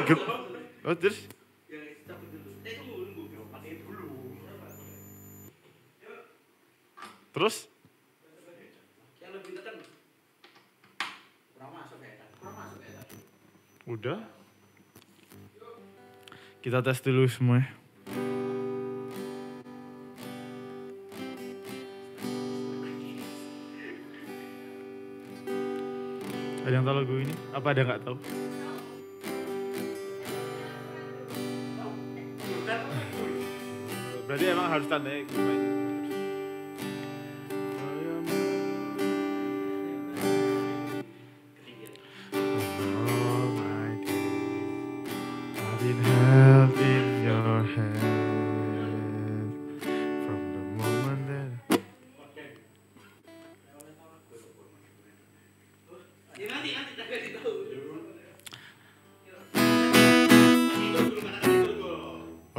Oh, terus? Terus? Udah. Kita tes dulu semua. Ada yang tahu lagu ini? Apa ada nggak tahu? Berarti emang harus tandanya gimana?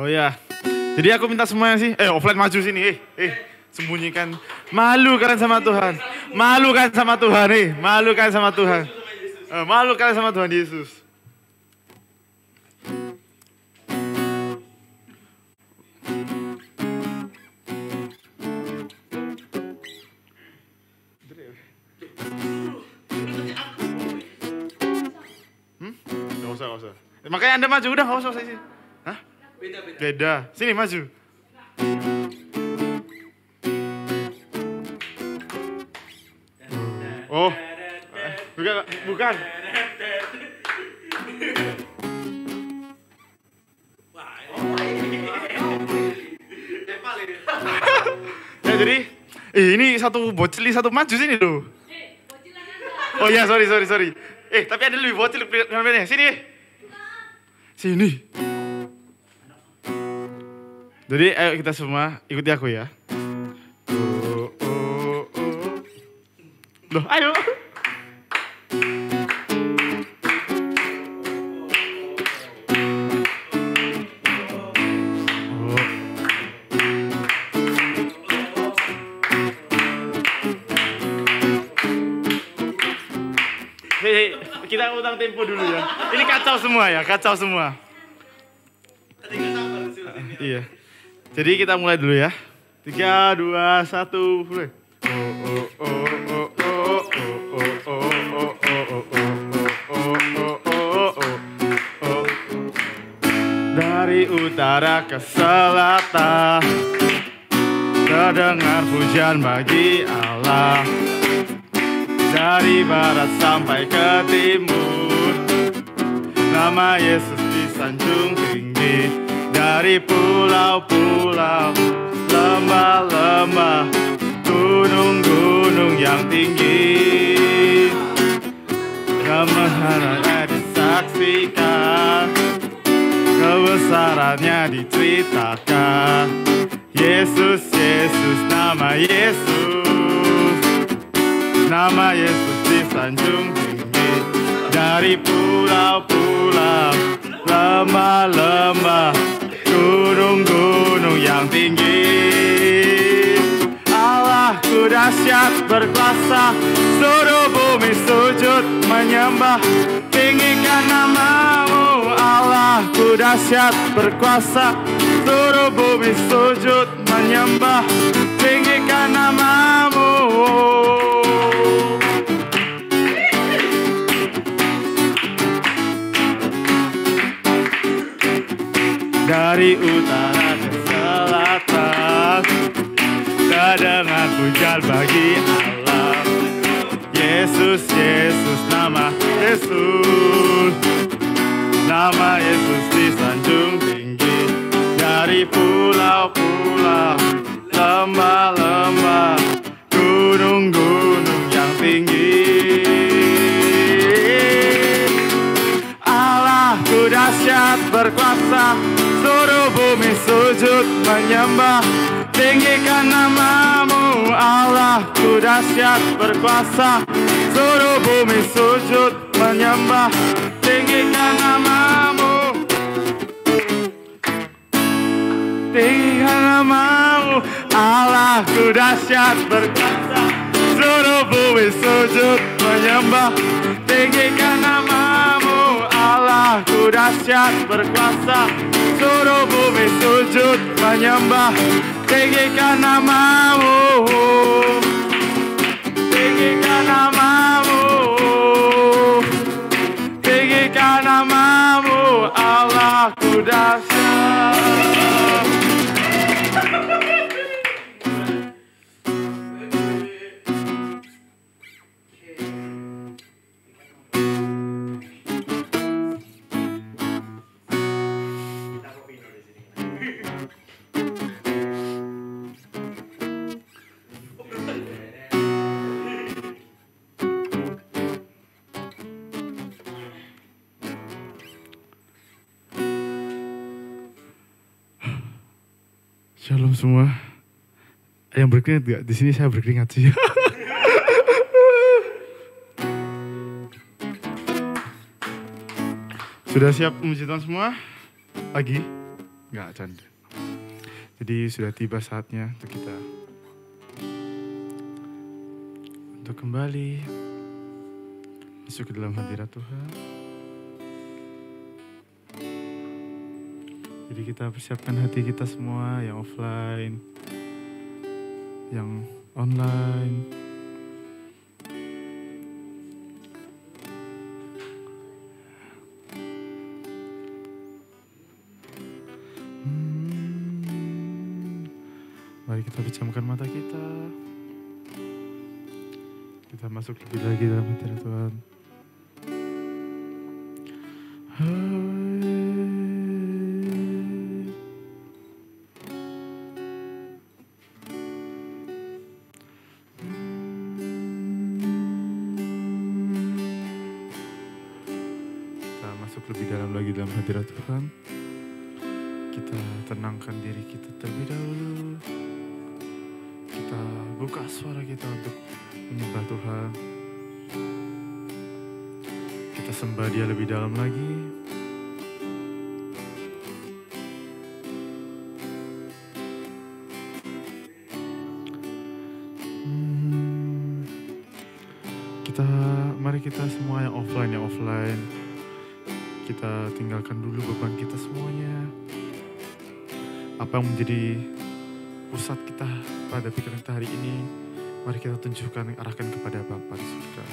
Oh ya, jadi aku minta semuanya sih, offline maju sini, sembunyikan. Malu kalian sama Tuhan, malu kan sama Tuhan, malu kan sama Tuhan, malu kalian sama Tuhan Yesus. Gak usah. Makanya Anda maju, udah gak usah sini. Hah? Beda. Sini maju. Oh. Bukan. Ya jadi, ini satu bocil, satu maju sini loh. Oh iya, sorry. Tapi ada lebih bocil filmnya. Sini. Jadi ayo kita semua ikuti aku ya. Loh, ayo. Hei, kita utang tempo dulu ya. Ini kacau semua. Iya. Jadi kita mulai dulu ya. 3, 2, 1, mulai. Dari utara ke selatan, terdengar pujian bagi Allah. Dari barat sampai ke timur, nama Yesus disanjung tinggi. Dari pulau-pulau, lembah-lembah, gunung-gunung yang tinggi, kemegahannya disaksikan, kebesarannya diceritakan. Yesus, nama Yesus disanjung tinggi. Dari pulau-pulau, lembah-lembah, gunung-gunung yang tinggi. Allahku dahsyat berkuasa, seluruh bumi sujud menyembah, tinggikan namamu. Allahku dahsyat berkuasa, seluruh bumi sujud menyembah, tinggikan namamu. Dari utara ke selatan, terdengar pujian bagi Allah. Yesus, nama Yesus disanjung tinggi. Dari pulau-pulau, lembah-lembah, gunung-gunung yang tinggi. Allahku dahsyat berkuasa, seluruh bumi sujud menyembah, tinggikan namamu. Allahku dahsyat berkuasa, seluruh bumi sujud menyembah, tinggikan namamu. Tinggikan namamu. Allahku dahsyat berkuasa, seluruh bumi sujud menyembah, tinggikan namamu. Allahku dahsyat berkuasa, seluruh bumi sujud menyembah, tinggikan namamu, tinggikan namamu, tinggikan namamu, Allahku dahsyat. Shalom semua. Yang berkeringat gak? Di sini saya berkeringat sih. Sudah siap memuji Tuhan semua? Lagi? Enggak, canda. Jadi sudah tiba saatnya untuk kita untuk kembali masuk ke dalam hadirat Tuhan. Jadi kita persiapkan hati kita semua, yang offline, yang online. Mari kita pejamkan mata kita. Kita masuk lebih lagi dalam hadirat Tuhan. Lebih dalam lagi dalam hadirat Tuhan. Kita tenangkan diri kita terlebih dahulu. Kita buka suara kita untuk menyembah Tuhan. Kita sembah Dia lebih dalam lagi. Mari kita semua yang offline, kita tinggalkan dulu beban kita semuanya. Apa yang menjadi pusat kita pada pikiran kita hari ini, mari kita tunjukkan, arahkan kepada Bapa di surga.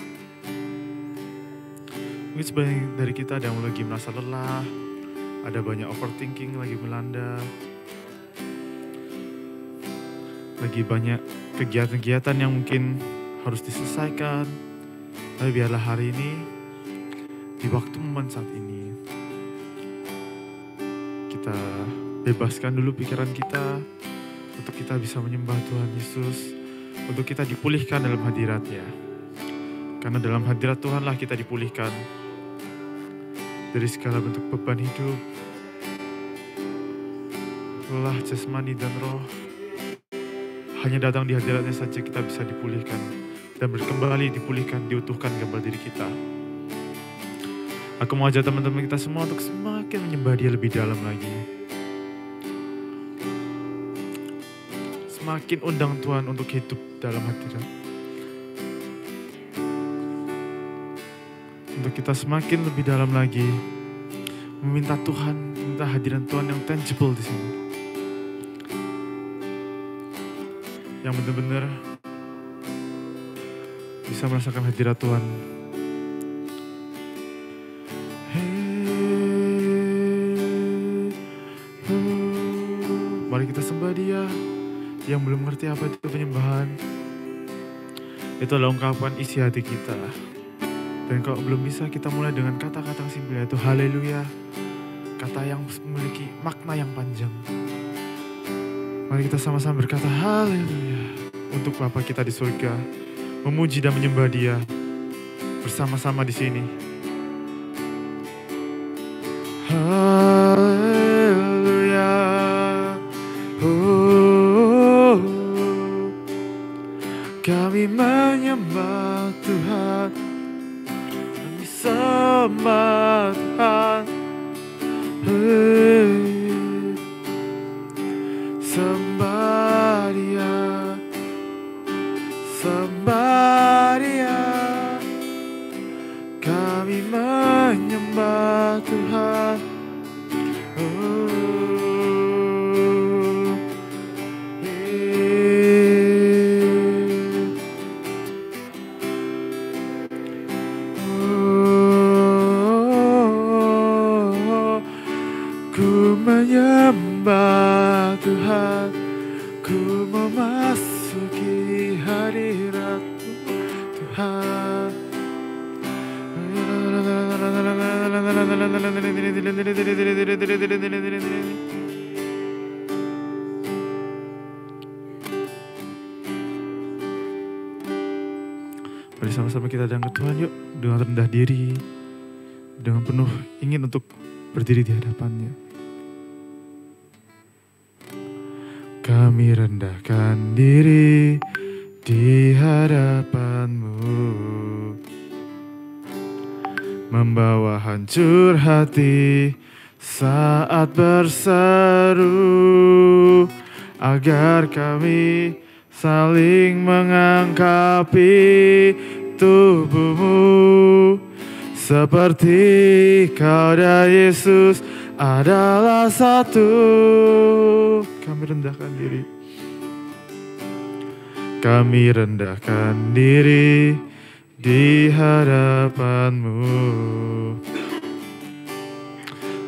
Mungkin sebagian dari kita ada yang lagi merasa lelah, ada banyak overthinking lagi melanda, lagi banyak kegiatan-kegiatan yang mungkin harus diselesaikan. Tapi biarlah hari ini, di waktu momen saat ini, kita bebaskan dulu pikiran kita untuk kita bisa menyembah Tuhan Yesus, untuk kita dipulihkan dalam hadirat-Nya. Karena dalam hadirat Tuhanlah kita dipulihkan dari segala bentuk beban hidup, lelah jasmani dan roh. Hanya datang di hadirat-Nya saja kita bisa dipulihkan dan kembali dipulihkan, diutuhkan kembali diri kita. Aku mau ajak teman-teman kita semua untuk semakin menyembah Dia lebih dalam lagi. Semakin undang Tuhan untuk hidup dalam hadirat. Untuk kita semakin lebih dalam lagi meminta Tuhan, minta hadiran Tuhan yang tangible di sini. Yang benar-benar bisa merasakan hadirat Tuhan. Mari kita sembah Dia. Yang belum mengerti apa itu penyembahan, itu adalah ungkapan isi hati kita. Dan kalau belum bisa, kita mulai dengan kata-kata simpel, yaitu haleluya. Kata yang memiliki makna yang panjang. Mari kita sama-sama berkata haleluya untuk Bapa kita di surga, memuji dan menyembah Dia bersama-sama di sini. Haleluya. Kami menyembah Tuhan, kami sembah Tuhan. Sembah Dia, sembah Dia. Kami menyembah Tuhan. Mari sama-sama kita datang ke Tuhan yuk, dengan rendah diri, dengan penuh ingin untuk berdiri di hadapannya. Kami rendahkan diri di hadapan-Mu, membawa hancur hati saat berseru, agar kami saling mengangkapi tubuh-Mu, seperti Kau dan Yesus adalah satu. Kami rendahkan diri. Kami rendahkan diri di hadapan-Mu,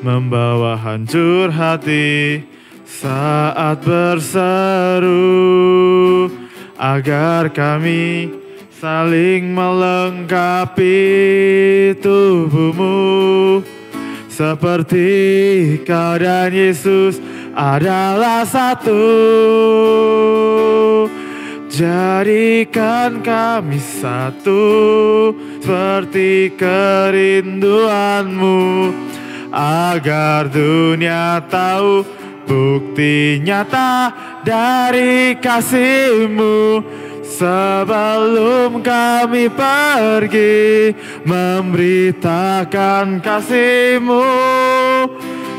membawa hancur hati saat berseru, agar kami saling melengkapi tubuh-Mu, seperti Kau dan Yesus adalah satu. Jadikan kami satu, seperti kerinduan-Mu, agar dunia tahu bukti nyata dari kasih-Mu. Sebelum kami pergi memberitakan kasih-Mu,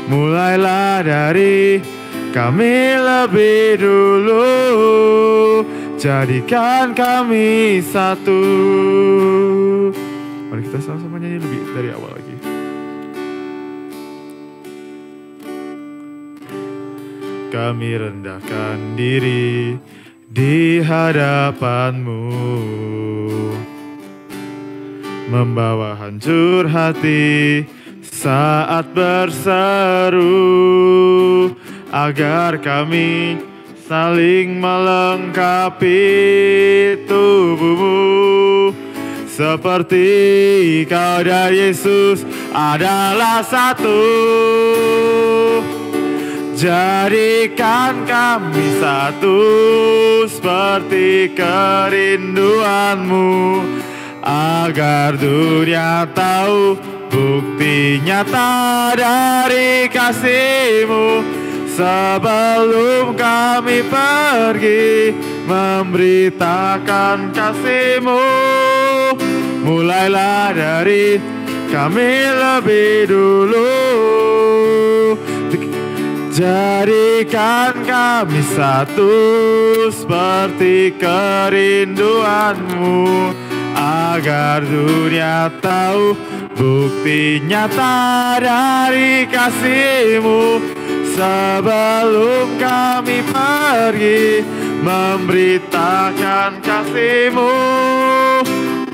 mulailah dari kami lebih dulu. Jadikan kami satu. Mari kita sama-sama nyanyi lebih dari awal lagi. Kami rendahkan diri di hadapan-Mu, membawa hancur hati saat berseru, agar kami saling melengkapi tubuh-Mu, seperti Kau dan Yesus adalah satu. Jadikan kami satu, seperti kerinduan-Mu, agar dunia tahu bukti nyata dari kasih-Mu. Sebelum kami pergi memberitakan kasih-Mu, mulailah dari kami lebih dulu. Jadikan kami satu, seperti kerinduan-Mu, agar dunia tahu bukti nyata dari kasih-Mu. Sebelum kami pergi memberitakan kasih-Mu,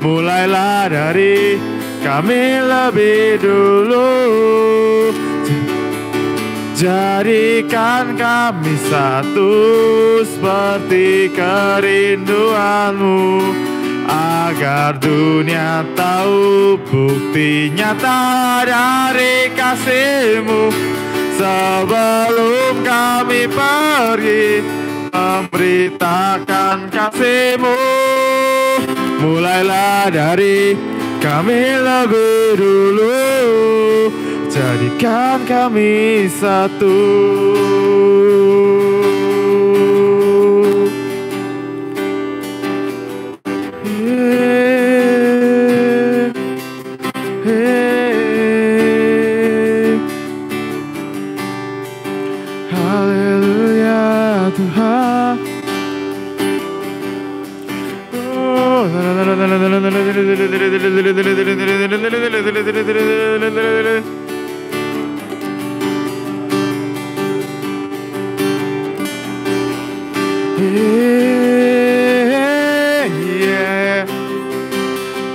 mulailah dari kami lebih dulu. Jadikan kami satu, seperti kerinduan-Mu, agar dunia tahu bukti nyata dari kasih-Mu. Sebelum kami pergi memberitakan kasih-Mu, mulailah dari kami lebih dulu. Jadikan kami satu. Haleluya Tuhan.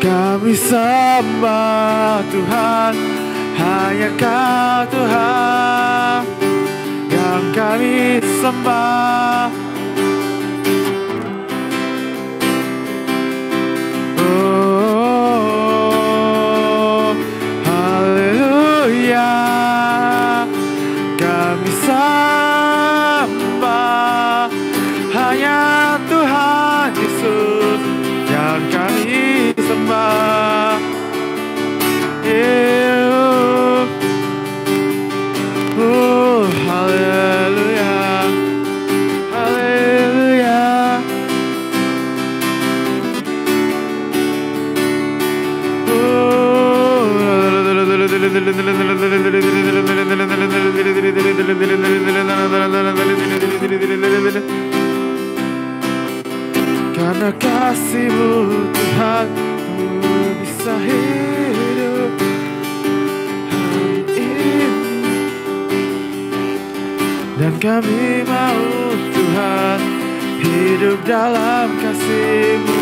Kami sembah Tuhan, hanya Kau Tuhan yang kami sembah. Oh, haleluya. bisa hidup hari ini. Dan kami mau Tuhan hidup dalam kasih-Mu.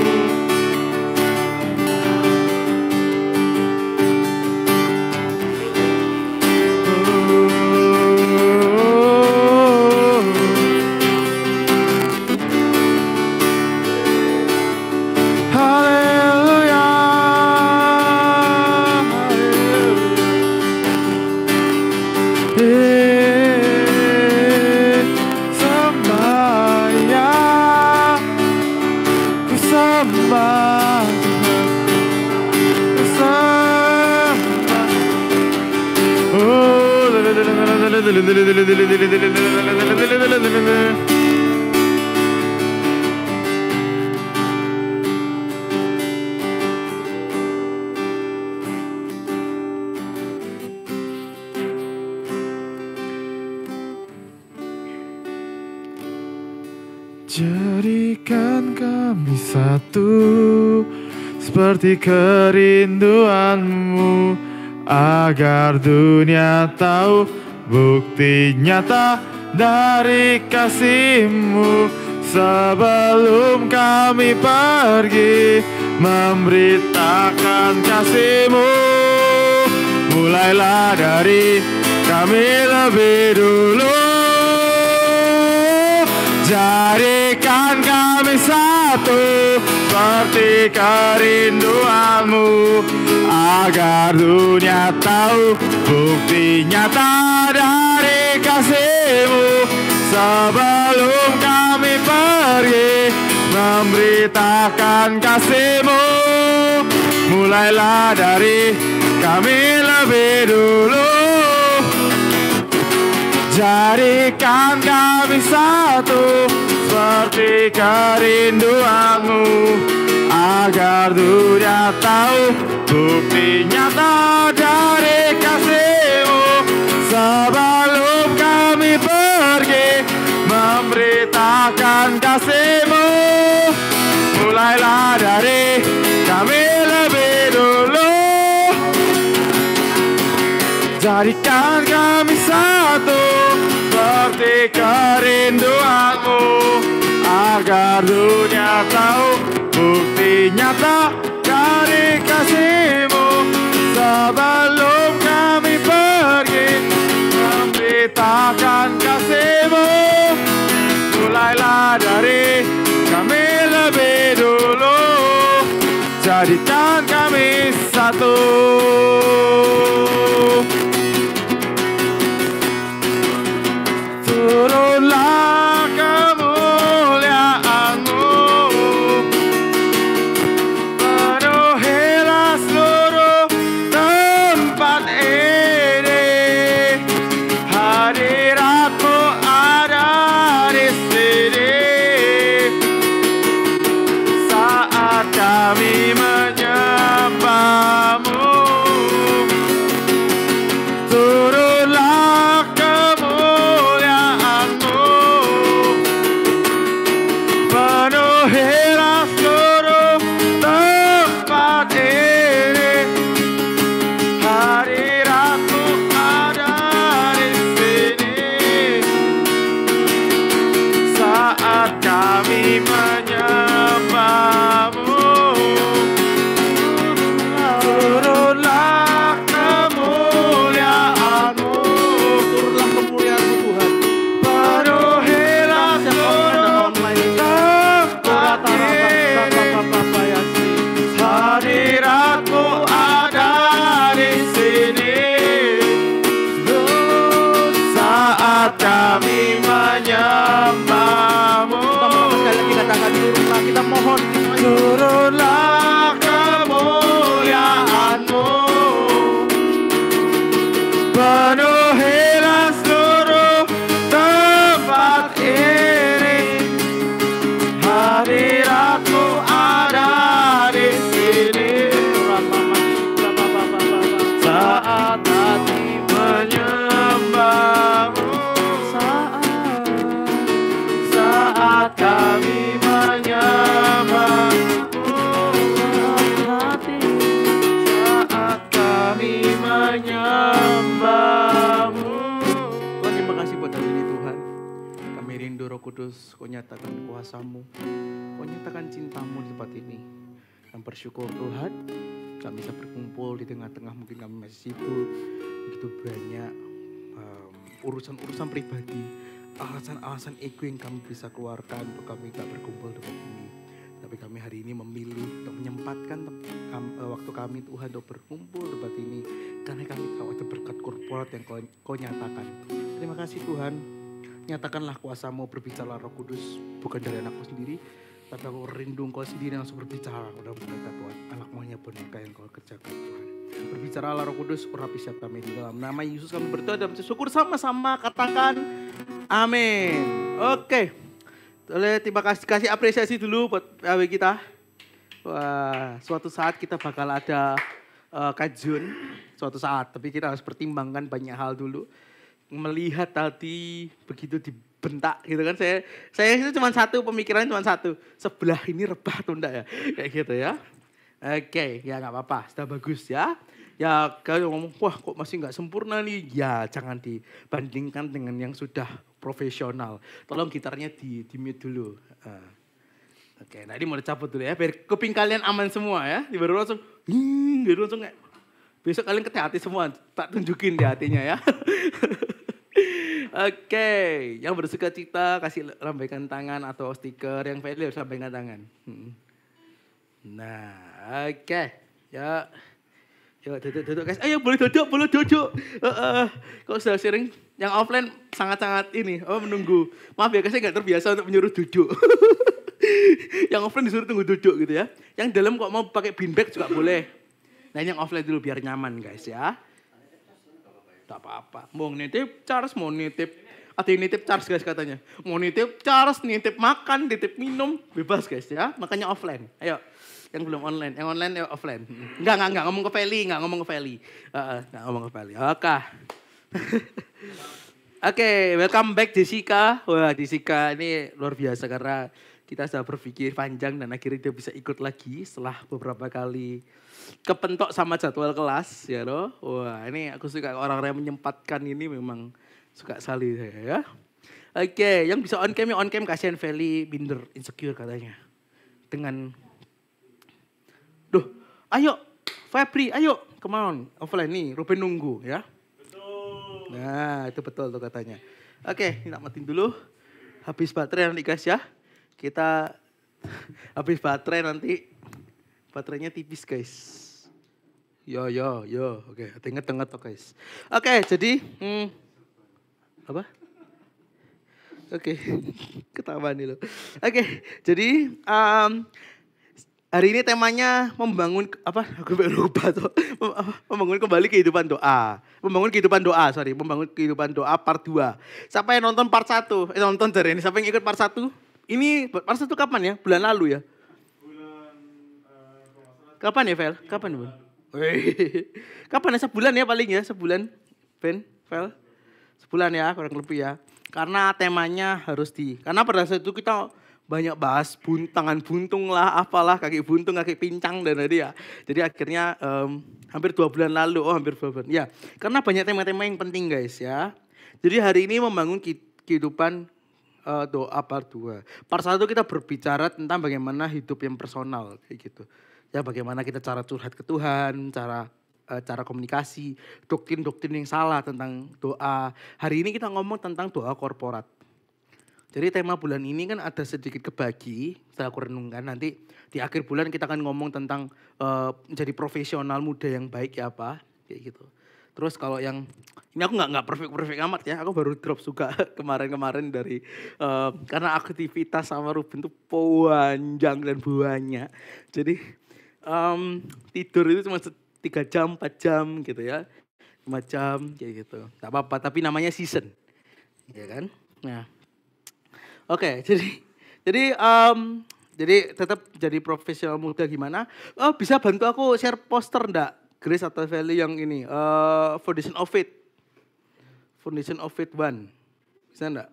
Jadikan kami satu seperti kerinduan-Mu, agar dunia tahu bukti nyata dari kasih-Mu. Sebelum kami pergi memberitakan kasih-Mu, mulailah dari kami lebih dulu. Jadikan kami satu seperti kerinduan-Mu, agar dunia tahu bukti nyata dari kasih-Mu. Sebelum kami pergi memberitakan kasih-Mu, mulailah dari kami lebih dulu. Jadikan kami satu seperti kerinduan-Mu, agar dunia tahu bukti nyata dari kasih-Mu. Sebelum kami pergi memberitakan kasih-Mu, mulailah dari kami lebih dulu. Jadikan kami satu seperti kerinduan-Mu, agar dunia tahu bukti nyata dari kasih-Mu. Sebelum kami pergi memberitakan kasih-Mu, mulailah dari kami lebih dulu. Jadikan kami satu. Turunlah kemuliaan-Mu, Kudus, Kau nyatakan kuasa-Mu, Kau nyatakan cinta-Mu di tempat ini. Dan bersyukur Tuhan, kami bisa berkumpul di tengah-tengah mungkin kami masih sibuk, begitu banyak urusan-urusan pribadi, alasan-alasan ego yang kami bisa keluarkan untuk kami tak berkumpul di tempat ini. Tapi kami hari ini memilih untuk menyempatkan waktu kami Tuhan untuk berkumpul di tempat ini. Karena kami tahu ada berkat korporat yang kau nyatakan. Terima kasih Tuhan. Nyatakanlah kuasa-Mu, berbicara Roh Kudus. Bukan dari anakku sendiri, tapi aku rindu Kau sendiri yang langsung berbicara. Udah mereka Tuhan, anak maunya boneka yang Kau kerjakan Tuhan. Berbicaralah Roh Kudus, urapi setiap kami di dalam nama Yesus kami berdoa dan bersyukur sama-sama, katakan amin. Oke. Terima kasih apresiasi dulu buat PAW kita. Wah, suatu saat kita bakal ada kajian, suatu saat. Tapi kita harus pertimbangkan banyak hal dulu. Melihat tadi begitu dibentak gitu kan. Saya itu cuma satu, pemikirannya cuma satu. Sebelah ini rebah atau enggak ya? Kayak gitu ya. Oke, ya gak apa-apa, sudah bagus ya. Ya kalau ngomong, wah kok masih gak sempurna nih. Ya jangan dibandingkan dengan yang sudah profesional. Tolong gitarnya di mute dulu. Oke, nah ini mau dicabut dulu ya. Biar kuping kalian aman semua ya. Baru langsung, baru langsung kayak. Besok kalian ke hati semua, tak tunjukin di hatinya ya. Oke, yang bersuka cita kasih lambaikan tangan atau stiker. Yang failure harus lambaikan tangan. Nah, oke. Ya, duduk guys. Ayo boleh duduk. Kok sudah sering yang offline sangat-sangat ini, menunggu. Maaf ya, saya nggak terbiasa untuk menyuruh duduk. Yang offline disuruh tunggu duduk gitu ya. Yang dalam kok mau pakai beanbag juga boleh. Nah ini yang offline dulu biar nyaman guys ya. Tak apa-apa. Mau nitip Charles, mau nitip. Ada yang nitip Charles guys katanya. Mau nitip Charles, nitip makan, nitip minum. Bebas guys ya. Makanya offline. Ayo. Yang belum online. Yang online ya offline. Enggak. Ngomong ke Feli. Enggak ngomong ke Feli. Oke. Oke, welcome back Jessica. Wah Jessica ini luar biasa karena kita sudah berpikir panjang dan akhirnya dia bisa ikut lagi setelah beberapa kali kepentok sama jadwal kelas ya loh. Wah ini aku suka orang-orang yang menyempatkan ini memang suka sekali saya ya. Oke, yang bisa on cam kasihan Feli minder insecure katanya. Dengan ayo Febri, ayo come on offline nih Ruben nunggu ya. Betul. Nah itu betul tuh katanya. Oke, ini tak matiin dulu. Habis baterai nanti guys ya. Kita habis baterai nanti. Baterainya tipis guys. Yo. Oke, inget tuh guys. Oke, jadi apa? Oke, ketawa nih lo. Oke, jadi hari ini temanya membangun apa? Aku lupa tuh. Membangun kembali kehidupan doa. Membangun kehidupan doa part 2. Siapa yang nonton part 1? Nonton dari ini. Siapa yang ikut part 1? Ini part 1 kapan ya? Bulan lalu ya? Kapan ya, Vel? Kapan, Bu? Kapan ya? Sebulan ya paling ya? Sebulan, Ben, Vel? Sebulan ya, kurang lebih ya. Karena temanya harus karena pada saat itu kita banyak bahas tangan buntung lah, apalah, kaki buntung, kaki pincang dan tadi ya. Jadi akhirnya hampir 2 bulan lalu, hampir 2 bulan. Ya, karena banyak tema-tema yang penting guys ya. Jadi hari ini membangun kehidupan doa part 2. Part 1 kita berbicara tentang bagaimana hidup yang personal kayak gitu. Ya bagaimana kita cara curhat ke Tuhan, cara komunikasi, doktrin-doktrin yang salah tentang doa. Hari ini kita ngomong tentang doa korporat. Jadi tema bulan ini kan ada sedikit kebagi, setelah aku renungkan nanti di akhir bulan kita akan ngomong tentang menjadi profesional muda yang baik ya apa, kayak gitu. Terus kalau yang ini aku nggak perfect amat ya, aku baru drop juga kemarin dari karena aktivitas sama Ruben tuh panjang dan banyak. Jadi tidur itu cuma 3 jam, 4 jam gitu ya. 5 jam kayak gitu. Gak apa-apa, tapi namanya season. Ya kan? Nah. Oke, jadi tetap jadi profesional muda gimana? Oh, bisa bantu aku share poster enggak? Grace atau Valley yang ini, Foundation of Faith. Foundation of Faith 1. Bisa enggak?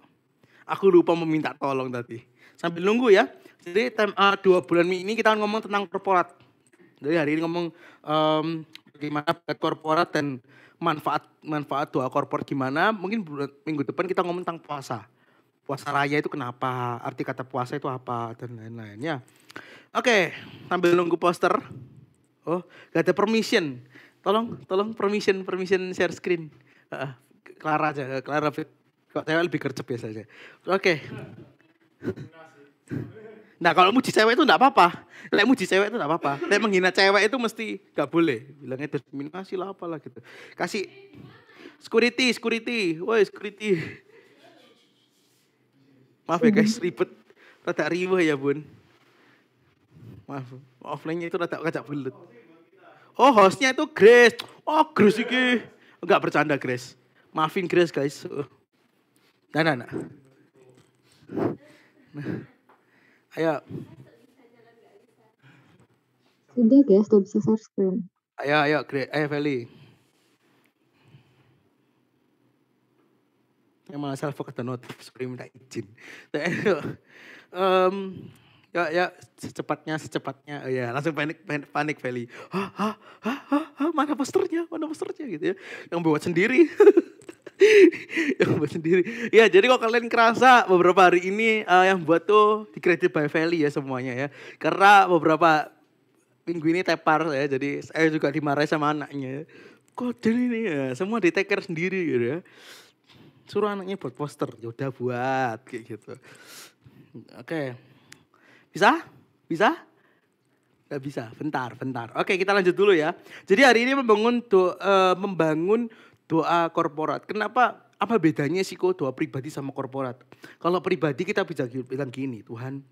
Aku lupa meminta tolong tadi. Sambil nunggu ya. Jadi 2 bulan ini kita ngomong tentang korporat. Jadi hari ini ngomong bagaimana korporat dan manfaat doa korporat gimana. Mungkin minggu depan kita ngomong tentang puasa. puasa raya itu kenapa, arti kata puasa itu apa, dan lain-lain ya. Oke, sambil nunggu poster. Oh, gak ada permission. Tolong permission share screen. Clara aja, Clara kok cewek lebih gercep biasanya. Oke. Nah kalau muji cewek itu enggak apa-apa. Lek muji cewek itu enggak apa-apa. Lek menghina cewek itu mesti enggak boleh. Bilangnya diskriminasi lah apalah gitu. Kasih security. Woi security. Maaf ya guys, ribet. Rada riweh ya bun. Maaf, offline-nya itu rada kacak belut. Oh hostnya itu Grace. Oh Grace iki. Enggak bercanda Grace. Maafin Grace guys. Nah. Ayo. Sudah guys, udah bisa share screen. Ayo Grace. Ayo Feli. Yang malah self kata notif, screen minta izin. Ya secepatnya. Oh, ya langsung panik Feli. Hah, mana posternya gitu ya. Yang buat sendiri. Ya jadi kalau kalian kerasa beberapa hari ini yang buat tuh di-credit by Feli ya semuanya ya. Karena beberapa minggu ini tepar ya. Jadi saya juga dimarahi sama anaknya. Kode ini ya, semua di-take care sendiri gitu ya. Suruh anaknya buat poster, yaudah buat kayak gitu. Oke. Bisa? Gak bisa, bentar. Oke kita lanjut dulu ya. Jadi hari ini membangun doa korporat. Kenapa? Apa bedanya sih kok doa pribadi sama korporat? Kalau pribadi kita bisa bilang gini, Tuhan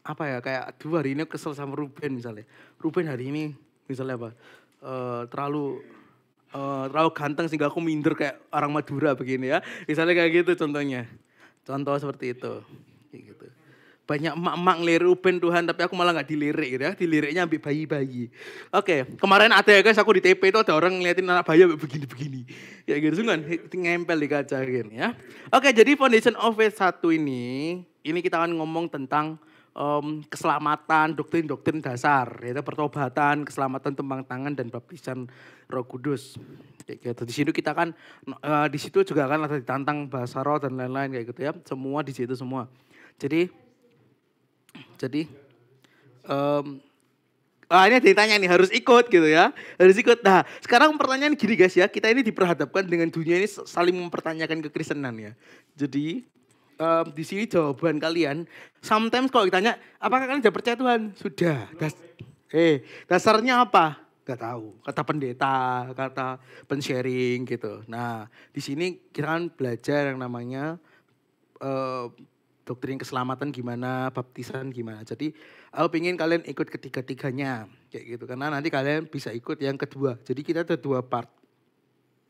apa ya, kayak aduh hari ini kesel sama Ruben misalnya. Ruben hari ini misalnya apa? Terlalu ganteng sehingga aku minder kayak orang Madura begini ya. Misalnya kayak gitu contohnya. Contoh seperti itu. Kayak gitu. Banyak emak-emak ngelirik Ruben Tuhan, tapi aku malah gak dilirik gitu ya. Diliriknya ambil bayi-bayi. Oke, kemarin ada ya guys, aku di TP itu ada orang ngeliatin anak bayi begini-begini. Ya gitu, kan ngempel di kaca gitu ya. Oke, jadi Foundation of Faith 1 ini kita akan ngomong tentang keselamatan, doktrin dasar, yaitu pertobatan, keselamatan tumpang tangan dan baptisan Roh Kudus. Kayak gitu. Di situ kita kan di situ juga kan ada ditantang bahasa roh dan lain-lain kayak gitu ya. Semua di situ semua. Jadi ini ditanya nih harus ikut gitu ya. Harus ikut. Nah, sekarang pertanyaan gini guys ya, kita ini diperhadapkan dengan dunia ini saling mempertanyakan kekristenan ya. Jadi di sini jawaban kalian, sometimes kalau ditanya, apakah kalian sudah percaya Tuhan? Sudah. Dasarnya apa? Gak tahu. Kata pendeta, kata pensharing gitu. Nah, di sini kita kan belajar yang namanya doktrin keselamatan gimana, baptisan gimana. Jadi aku pengen kalian ikut ketiga-tiganya kayak gitu. Karena nanti kalian bisa ikut yang kedua. Jadi kita ada 2 part.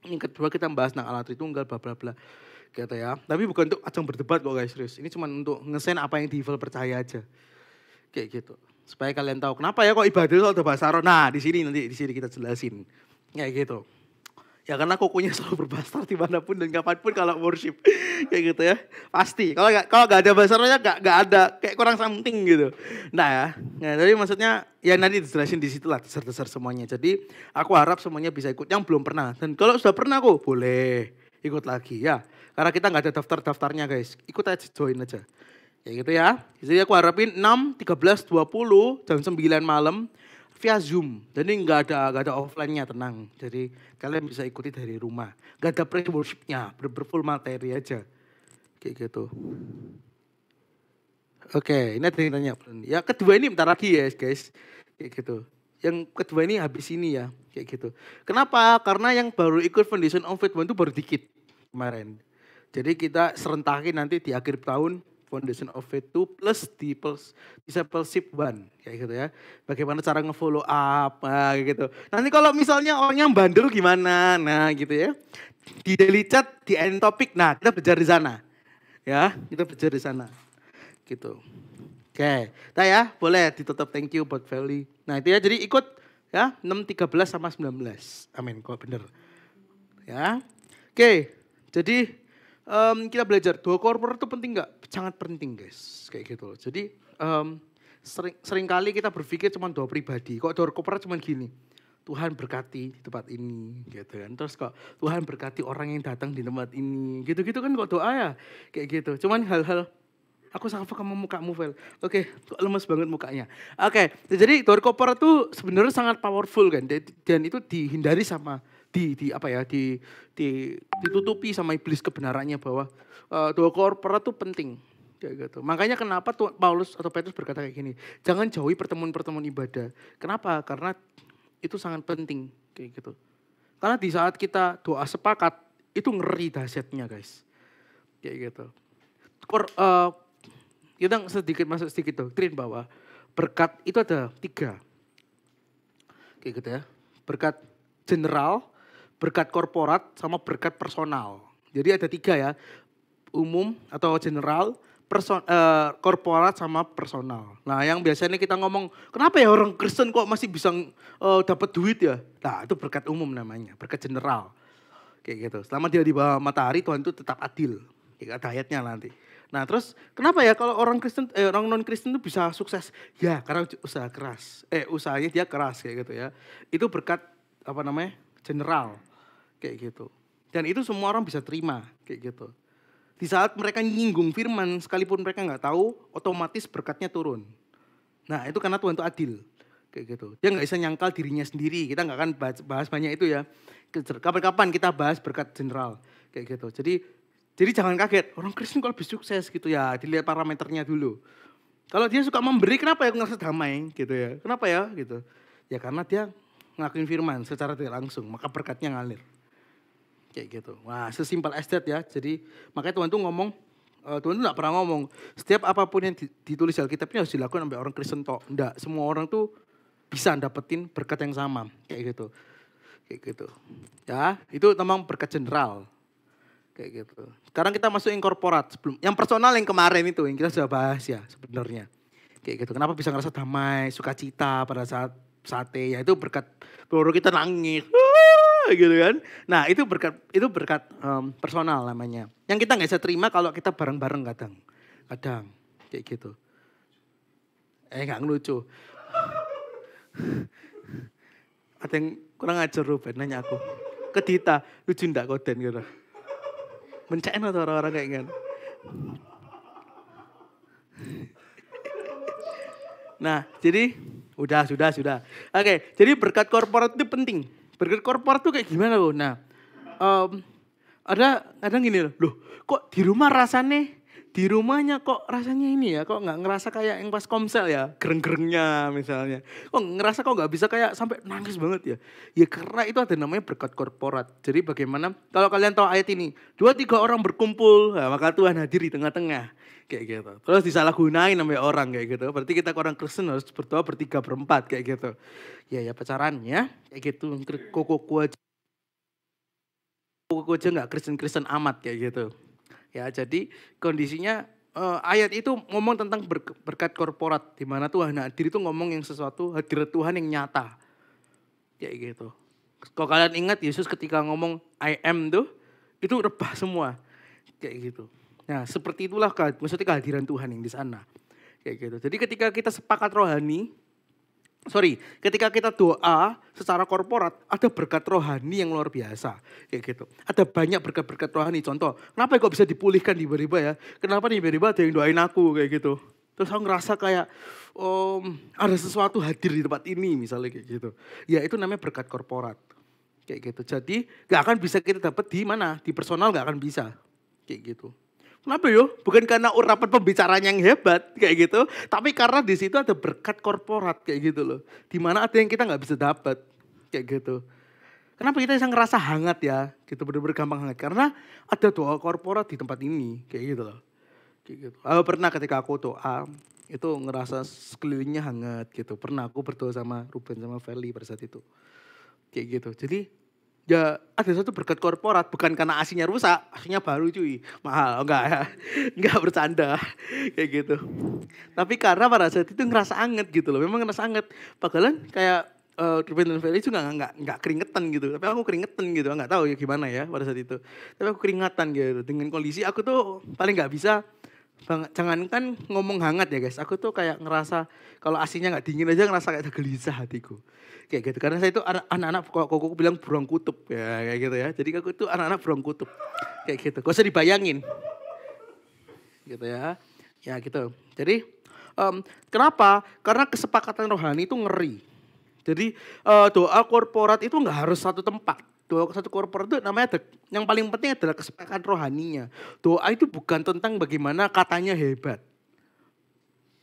Yang kedua kita membahas tentang Allah Tritunggal, bla bla bla. Gitu ya. Tapi bukan untuk ajang berdebat kok guys, serius. Ini cuma untuk ngesen apa yang Divel percaya aja. Kayak gitu. Supaya kalian tahu kenapa ya kok ibadah itu ada bahasa roh. Nah, di sini kita jelasin. Kayak gitu. Ya karena kokonya selalu berbahasa dimanapun dan kapanpun kalau worship. Kayak gitu ya. Pasti. Kalau gak ada bahasa rohnya gak ada. Kayak kurang something gitu. Nah ya. Jadi maksudnya ya nanti dijelasin di situ lah. Dasar-dasar semuanya. Jadi aku harap semuanya bisa ikut. Yang belum pernah. Dan kalau sudah pernah kok boleh ikut lagi ya. Karena kita gak ada daftarnya guys. Ikut aja, join aja. Kayak gitu ya. Jadi aku harapin 6, 13, 20 jam 9 malam. Via Zoom, jadi nggak ada offline-nya, tenang. Jadi kalian bisa ikuti dari rumah. Nggak ada praise worship-nya, full materi aja. Kayak gitu. Oke, ini ada yang tanya. Ya kedua ini bentar lagi ya guys. Kayak gitu. Yang kedua ini habis ini ya. Kayak gitu. Kenapa? Karena yang baru ikut Foundation of Faith itu baru dikit kemarin. Jadi kita serentakin nanti di akhir tahun. Foundation of Faith 2 plus Discipleship 1 kayak gitu ya. Bagaimana cara nge-follow up kayak gitu. Nanti kalau misalnya orangnya bandel gimana? Nah, gitu ya. Di daily chat, di end topic. Nah, kita belajar di sana. Ya, kita belajar di sana. Gitu. Oke. Nah ya, boleh ditutup, thank you buat Feli. Nah, itu ya jadi ikut ya 6, 13 sama 19. Amin, kok bener. Ya. Oke. Jadi kita belajar doa korporat itu penting nggak? Sangat penting guys, kayak gitu. Jadi sering kali kita berpikir cuma doa pribadi. Kok doa korporat cuma gini? Tuhan berkati di tempat ini gitu kan. Terus kok Tuhan berkati orang yang datang di tempat ini. Gitu-gitu kan kok doa ya. Kayak gitu. Cuman hal-hal aku sangat peka sama mukamu, Vel. Oke, kok lemes banget mukanya. Oke, jadi doa korporat itu sebenarnya sangat powerful kan. Dan itu dihindari sama ditutupi sama iblis kebenarannya bahwa doa korporat itu penting. Kayak gitu. Makanya kenapa Paulus atau Petrus berkata kayak gini, jangan jauhi pertemuan-pertemuan ibadah. Kenapa? Karena itu sangat penting kayak gitu. Karena di saat kita doa sepakat itu ngeri dahsyatnya guys. Kayak gitu. Kita masuk sedikit doktrin bahwa berkat itu ada 3. Kayak gitu ya. Berkat general, berkat korporat, sama berkat personal. Jadi ada 3 ya. Umum atau general, korporat sama personal. Nah yang biasanya kita ngomong, kenapa ya orang Kristen kok masih bisa dapat duit ya? Nah itu berkat umum namanya, berkat general. Kayak gitu. Selama dia di bawah matahari, Tuhan itu tetap adil. Kayak ada ayatnya nanti. Nah terus kenapa ya kalau orang non Kristen itu bisa sukses? Ya karena usaha keras. Usahanya dia keras kayak gitu ya. Itu berkat general kayak gitu. Dan itu semua orang bisa terima kayak gitu. Di saat mereka nyinggung firman, sekalipun mereka nggak tahu, otomatis berkatnya turun. Nah itu karena Tuhan itu adil. Kayak gitu. Dia nggak bisa nyangkal dirinya sendiri. Kita nggak akan bahas banyak itu ya. Kapan-kapan kita bahas berkat general. Kayak gitu. Jadi jangan kaget. Orang Kristen kok lebih sukses gitu ya. Dilihat parameternya dulu. Kalau dia suka memberi, kenapa ya ngerasa damai gitu ya. Kenapa ya gitu. Ya karena dia ngelakuin firman secara tidak langsung. Maka berkatnya ngalir. Kayak gitu. Wah sesimpel as that ya. Jadi makanya Tuhan tuh ngomong, Tuhan tuh gak pernah ngomong, setiap apapun yang ditulis Alkitabnya harus dilakukan sampai orang Kristen tok. Enggak, semua orang tuh bisa dapetin berkat yang sama. Kayak gitu. Kayak gitu. Ya, itu memang berkat general. Kayak gitu. Sekarang kita masuk yang korporat. Yang personal yang kemarin itu, yang kita sudah bahas ya sebenarnya. Kayak gitu. Kenapa bisa ngerasa damai, sukacita pada saat sate, ya itu berkat baru kita nangis. Gitu kan. Nah itu berkat personal namanya. Yang kita nggak bisa terima kalau kita bareng-bareng kadang kayak gitu. Nggak ngelucu. Ada yang kurang ajar Ruben nanya aku. Ke Dita, lucu ndak koden gitu. Mencain atau orang-orang kayak gitu. Nah jadi sudah. Oke, jadi berkat korporat itu penting. Berkat korporat tuh kayak gimana loh? Nah, ada kadang gini loh, kok di rumahnya kok rasanya ini ya, kok nggak ngerasa kayak yang pas komsel ya, gereng-gerengnya misalnya. Kok ngerasa kok nggak bisa kayak sampai nangis banget ya? Ya karena itu ada namanya berkat korporat. Jadi bagaimana, kalau kalian tahu ayat ini, 2-3 orang berkumpul, nah, maka Tuhan hadir di tengah-tengah. Kayak gitu. Terus disalahgunain sama orang kayak gitu. Berarti kita orang Kristen harus berdoa 3-4 kayak gitu. Ya pacarannya kayak gitu. Koko aja nggak Kristen amat kayak gitu. Ya jadi kondisinya ayat itu ngomong tentang berkat korporat. Di mana Tuhan hadir itu ngomong yang sesuatu, hadir Tuhan yang nyata. Kayak gitu. Kalau kalian ingat Yesus ketika ngomong I am tuh, itu rebah semua. Kayak gitu. Nah seperti itulah maksudnya kehadiran Tuhan yang di sana. Kayak gitu. Jadi ketika kita sepakat ketika kita doa secara korporat, ada berkat rohani yang luar biasa. Kayak gitu. Ada banyak berkat-berkat rohani. Contoh, kenapa kok bisa dipulihkan tiba-tiba ya? Kenapa tiba-tiba ada yang doain aku kayak gitu. Terus aku ngerasa kayak ada sesuatu hadir di tempat ini misalnya kayak gitu. Ya itu namanya berkat korporat. Kayak gitu. Jadi gak akan bisa kita dapat di mana? Di personal gak akan bisa. Kayak gitu. Kenapa yo? Bukan karena urapan pembicaranya yang hebat kayak gitu, tapi karena di situ ada berkat korporat kayak gitu loh. Di mana ada yang kita nggak bisa dapat kayak gitu. Kenapa kita bisa ngerasa hangat ya? Gitu bener-bener gampang hangat karena ada doa korporat di tempat ini kayak gitu loh. Kayak gitu. Pernah ketika aku doa itu ngerasa sekelilingnya hangat gitu. Pernah aku berdoa sama Ruben sama Feli pada saat itu. Kayak gitu. Jadi ya ada satu berkat korporat, bukan karena asinya rusak, asinya baru cuy, mahal, enggak ya, enggak bercanda, kayak gitu. Tapi karena pada saat itu ngerasa anget gitu loh, memang ngerasa anget. Padahal kayak Ruben dan Feli itu enggak keringetan gitu, tapi aku keringetan gitu, enggak tahu ya gimana ya pada saat itu. Tapi aku keringatan gitu, dengan kondisi aku tuh paling enggak bisa Jangankan ngomong hangat ya guys, aku tuh kayak ngerasa kalau AC-nya nggak dingin aja ngerasa kayak gelisah hatiku. Kayak gitu, karena saya itu anak-anak, kok bilang burung kutub ya kayak gitu ya. Jadi aku tuh anak-anak burung kutub kayak gitu, gak usah dibayangin. Gitu ya, ya gitu. Jadi kenapa? Karena kesepakatan rohani itu ngeri. Jadi doa korporat itu nggak harus satu tempat. Doa satu korporat itu namanya yang paling penting adalah kesepakatan rohaninya. Doa itu bukan tentang bagaimana katanya hebat.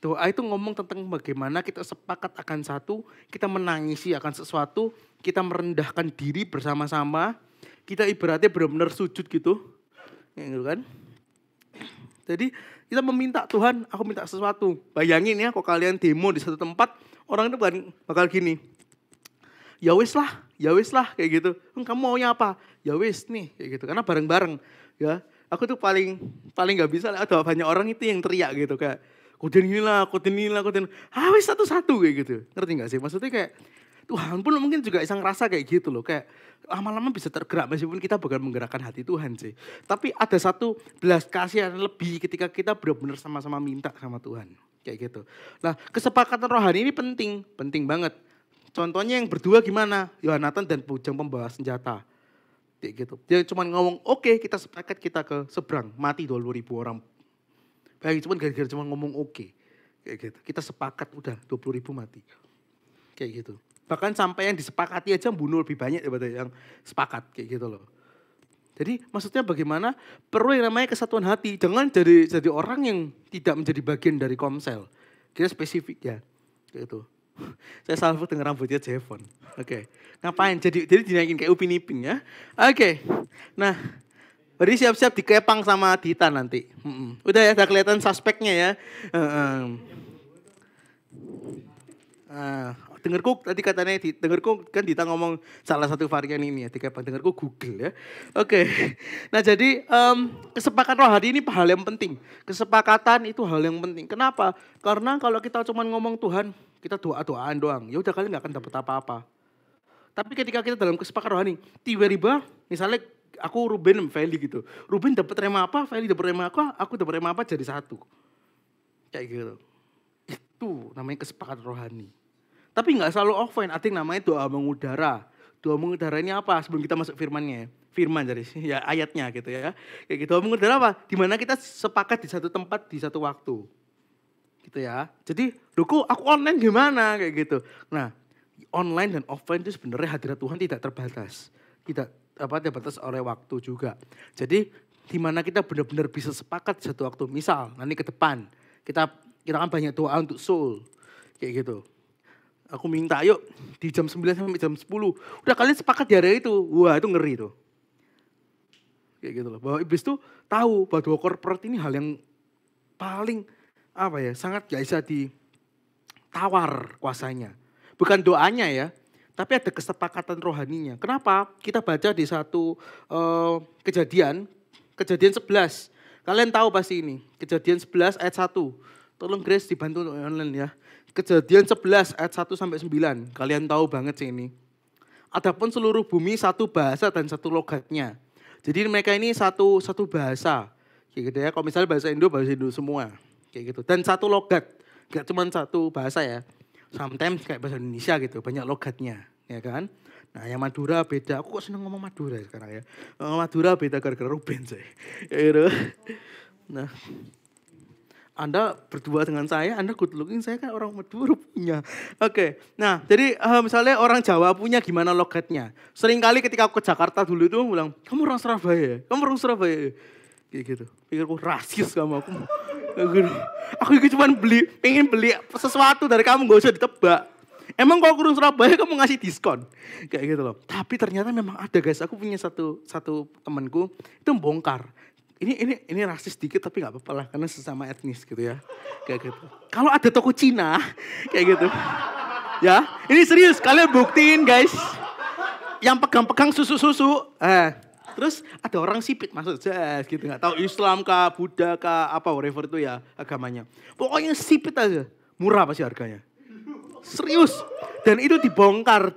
Doa itu ngomong tentang bagaimana kita sepakat akan satu, kita menangisi akan sesuatu, kita merendahkan diri bersama-sama, kita ibaratnya benar-benar sujud gitu. Gitu kan? Jadi kita meminta Tuhan, aku minta sesuatu. Bayangin ya, kalau kalian demo di satu tempat, orang itu bakal gini. Ya wis lah kayak gitu. Kamu maunya apa? Ya wis nih kayak gitu. Karena bareng-bareng ya. Aku tuh paling nggak bisa ada banyak orang itu yang teriak gitu kayak koden inilah. Wis satu-satu kayak gitu. Ngerti nggak sih? Maksudnya kayak Tuhan pun mungkin juga bisa ngerasa kayak gitu loh. Kayak lama-lama bisa tergerak meskipun kita bukan menggerakkan hati Tuhan sih. Tapi ada satu belas kasihan lebih ketika kita benar-benar sama-sama minta sama Tuhan. Kayak gitu. Nah kesepakatan rohani ini penting banget. Contohnya yang berdua gimana? Yonatan dan Bujang pembawa senjata. Kayak gitu. Dia cuma ngomong, oke, kita sepakat kita ke seberang. Mati 20.000 orang. Bayangin cuma gara-gara cuma ngomong oke. Kayak gitu. Kita sepakat udah 20.000 mati. Kayak gitu. Bahkan sampai yang disepakati aja bunuh lebih banyak daripada yang sepakat. Kayak gitu loh. Jadi maksudnya bagaimana perlu yang namanya kesatuan hati. Jangan jadi orang yang tidak menjadi bagian dari komsel. Kita spesifik ya. Kayak gitu. Saya salvo dengan rambutnya Jevon. Oke. Ngapain? Jadi dinaikin kayak Upin Ipin ya. Oke. Nah, berarti siap-siap dikepang sama Dita nanti. Udah ya, udah kelihatan suspeknya ya. Dengerku tadi katanya, dengerku kan Dita ngomong salah satu varian ini ya, dikepang. Dengerku Google ya. Oke. Nah jadi kesepakatan rohani ini hal yang penting. Kesepakatan itu hal yang penting. Kenapa? Karena kalau kita cuma ngomong Tuhan, kita doa-doaan doang. Ya udah kalian gak akan dapat apa-apa. Tapi ketika kita dalam kesepakatan rohani, tiba-tiba misalnya aku Ruben Feli gitu. Ruben dapat rema apa, Feli dapat rema apa, aku dapat rema apa jadi satu. Kayak gitu. Itu namanya kesepakatan rohani. Tapi gak selalu offline, ada yang namanya doa mengudara. Doa mengudara ini apa? Sebelum kita masuk firmannya. Firman jadi ya ayatnya gitu ya. Kayak gitu. Doa mengudara apa? Dimana kita sepakat di satu tempat, di satu waktu. Gitu ya. Jadi, aku online gimana? Kayak gitu. Nah, online dan offline itu sebenarnya hadirat Tuhan tidak terbatas. Tidak terbatas oleh waktu juga. Jadi, dimana kita benar-benar bisa sepakat di satu waktu. Misal, nanti ke depan, kita kan banyak doa untuk soul. Kayak gitu. Aku minta yuk di jam 9 sampai jam 10. Udah kalian sepakat di hari itu. Wah itu ngeri tuh. Kayak gitu loh. Bahwa iblis tuh tahu bahwa doa korporat ini hal yang paling sangat gak bisa ditawar kuasanya. Bukan doanya ya. Tapi ada kesepakatan rohaninya. Kenapa? Kita baca di satu kejadian 11. Kalian tahu pasti ini. Kejadian 11 ayat 1. Tolong Grace dibantu online ya. Kejadian 11 ayat 1 sampai 9. Kalian tahu banget sih ini. Adapun seluruh bumi satu bahasa dan satu logatnya. Jadi mereka ini satu bahasa. Kayak gitu ya. Kalau misalnya bahasa Indo semua. Kayak gitu. Dan satu logat. Gak cuma satu bahasa ya. Sometimes kayak bahasa Indonesia gitu. Banyak logatnya. Ya kan. Nah yang Madura beda. Aku kok seneng ngomong Madura sekarang ya. Madura beda gara-gara Ruben sih. Kayak gitu. Nah. Anda berdua dengan saya, Anda good looking, saya kan orang Madura punya. Oke. Nah, jadi misalnya orang Jawa punya gimana logatnya. Seringkali ketika aku ke Jakarta dulu itu bilang, kamu orang Surabaya, kamu orang Surabaya. Kayak gitu. Pikirku rasis kamu aku. Aku cuma pengen beli sesuatu dari kamu, gak usah ditebak. Emang kalau kurang Surabaya kamu ngasih diskon. Kayak gitu loh. Tapi ternyata memang ada guys, aku punya satu temanku itu bongkar. Ini rasis dikit tapi gak apa-apa lah karena sesama etnis gitu ya. Kayak gitu. Kalau ada toko Cina kayak gitu. Ya, ini serius kalian buktiin guys. Yang pegang-pegang susu-susu. Terus ada orang sipit masuk gitu, gak tahu Islam kah, Buddha kah, apa whatever itu ya agamanya. Pokoknya sipit aja. Murah pasti harganya. Serius. Dan itu dibongkar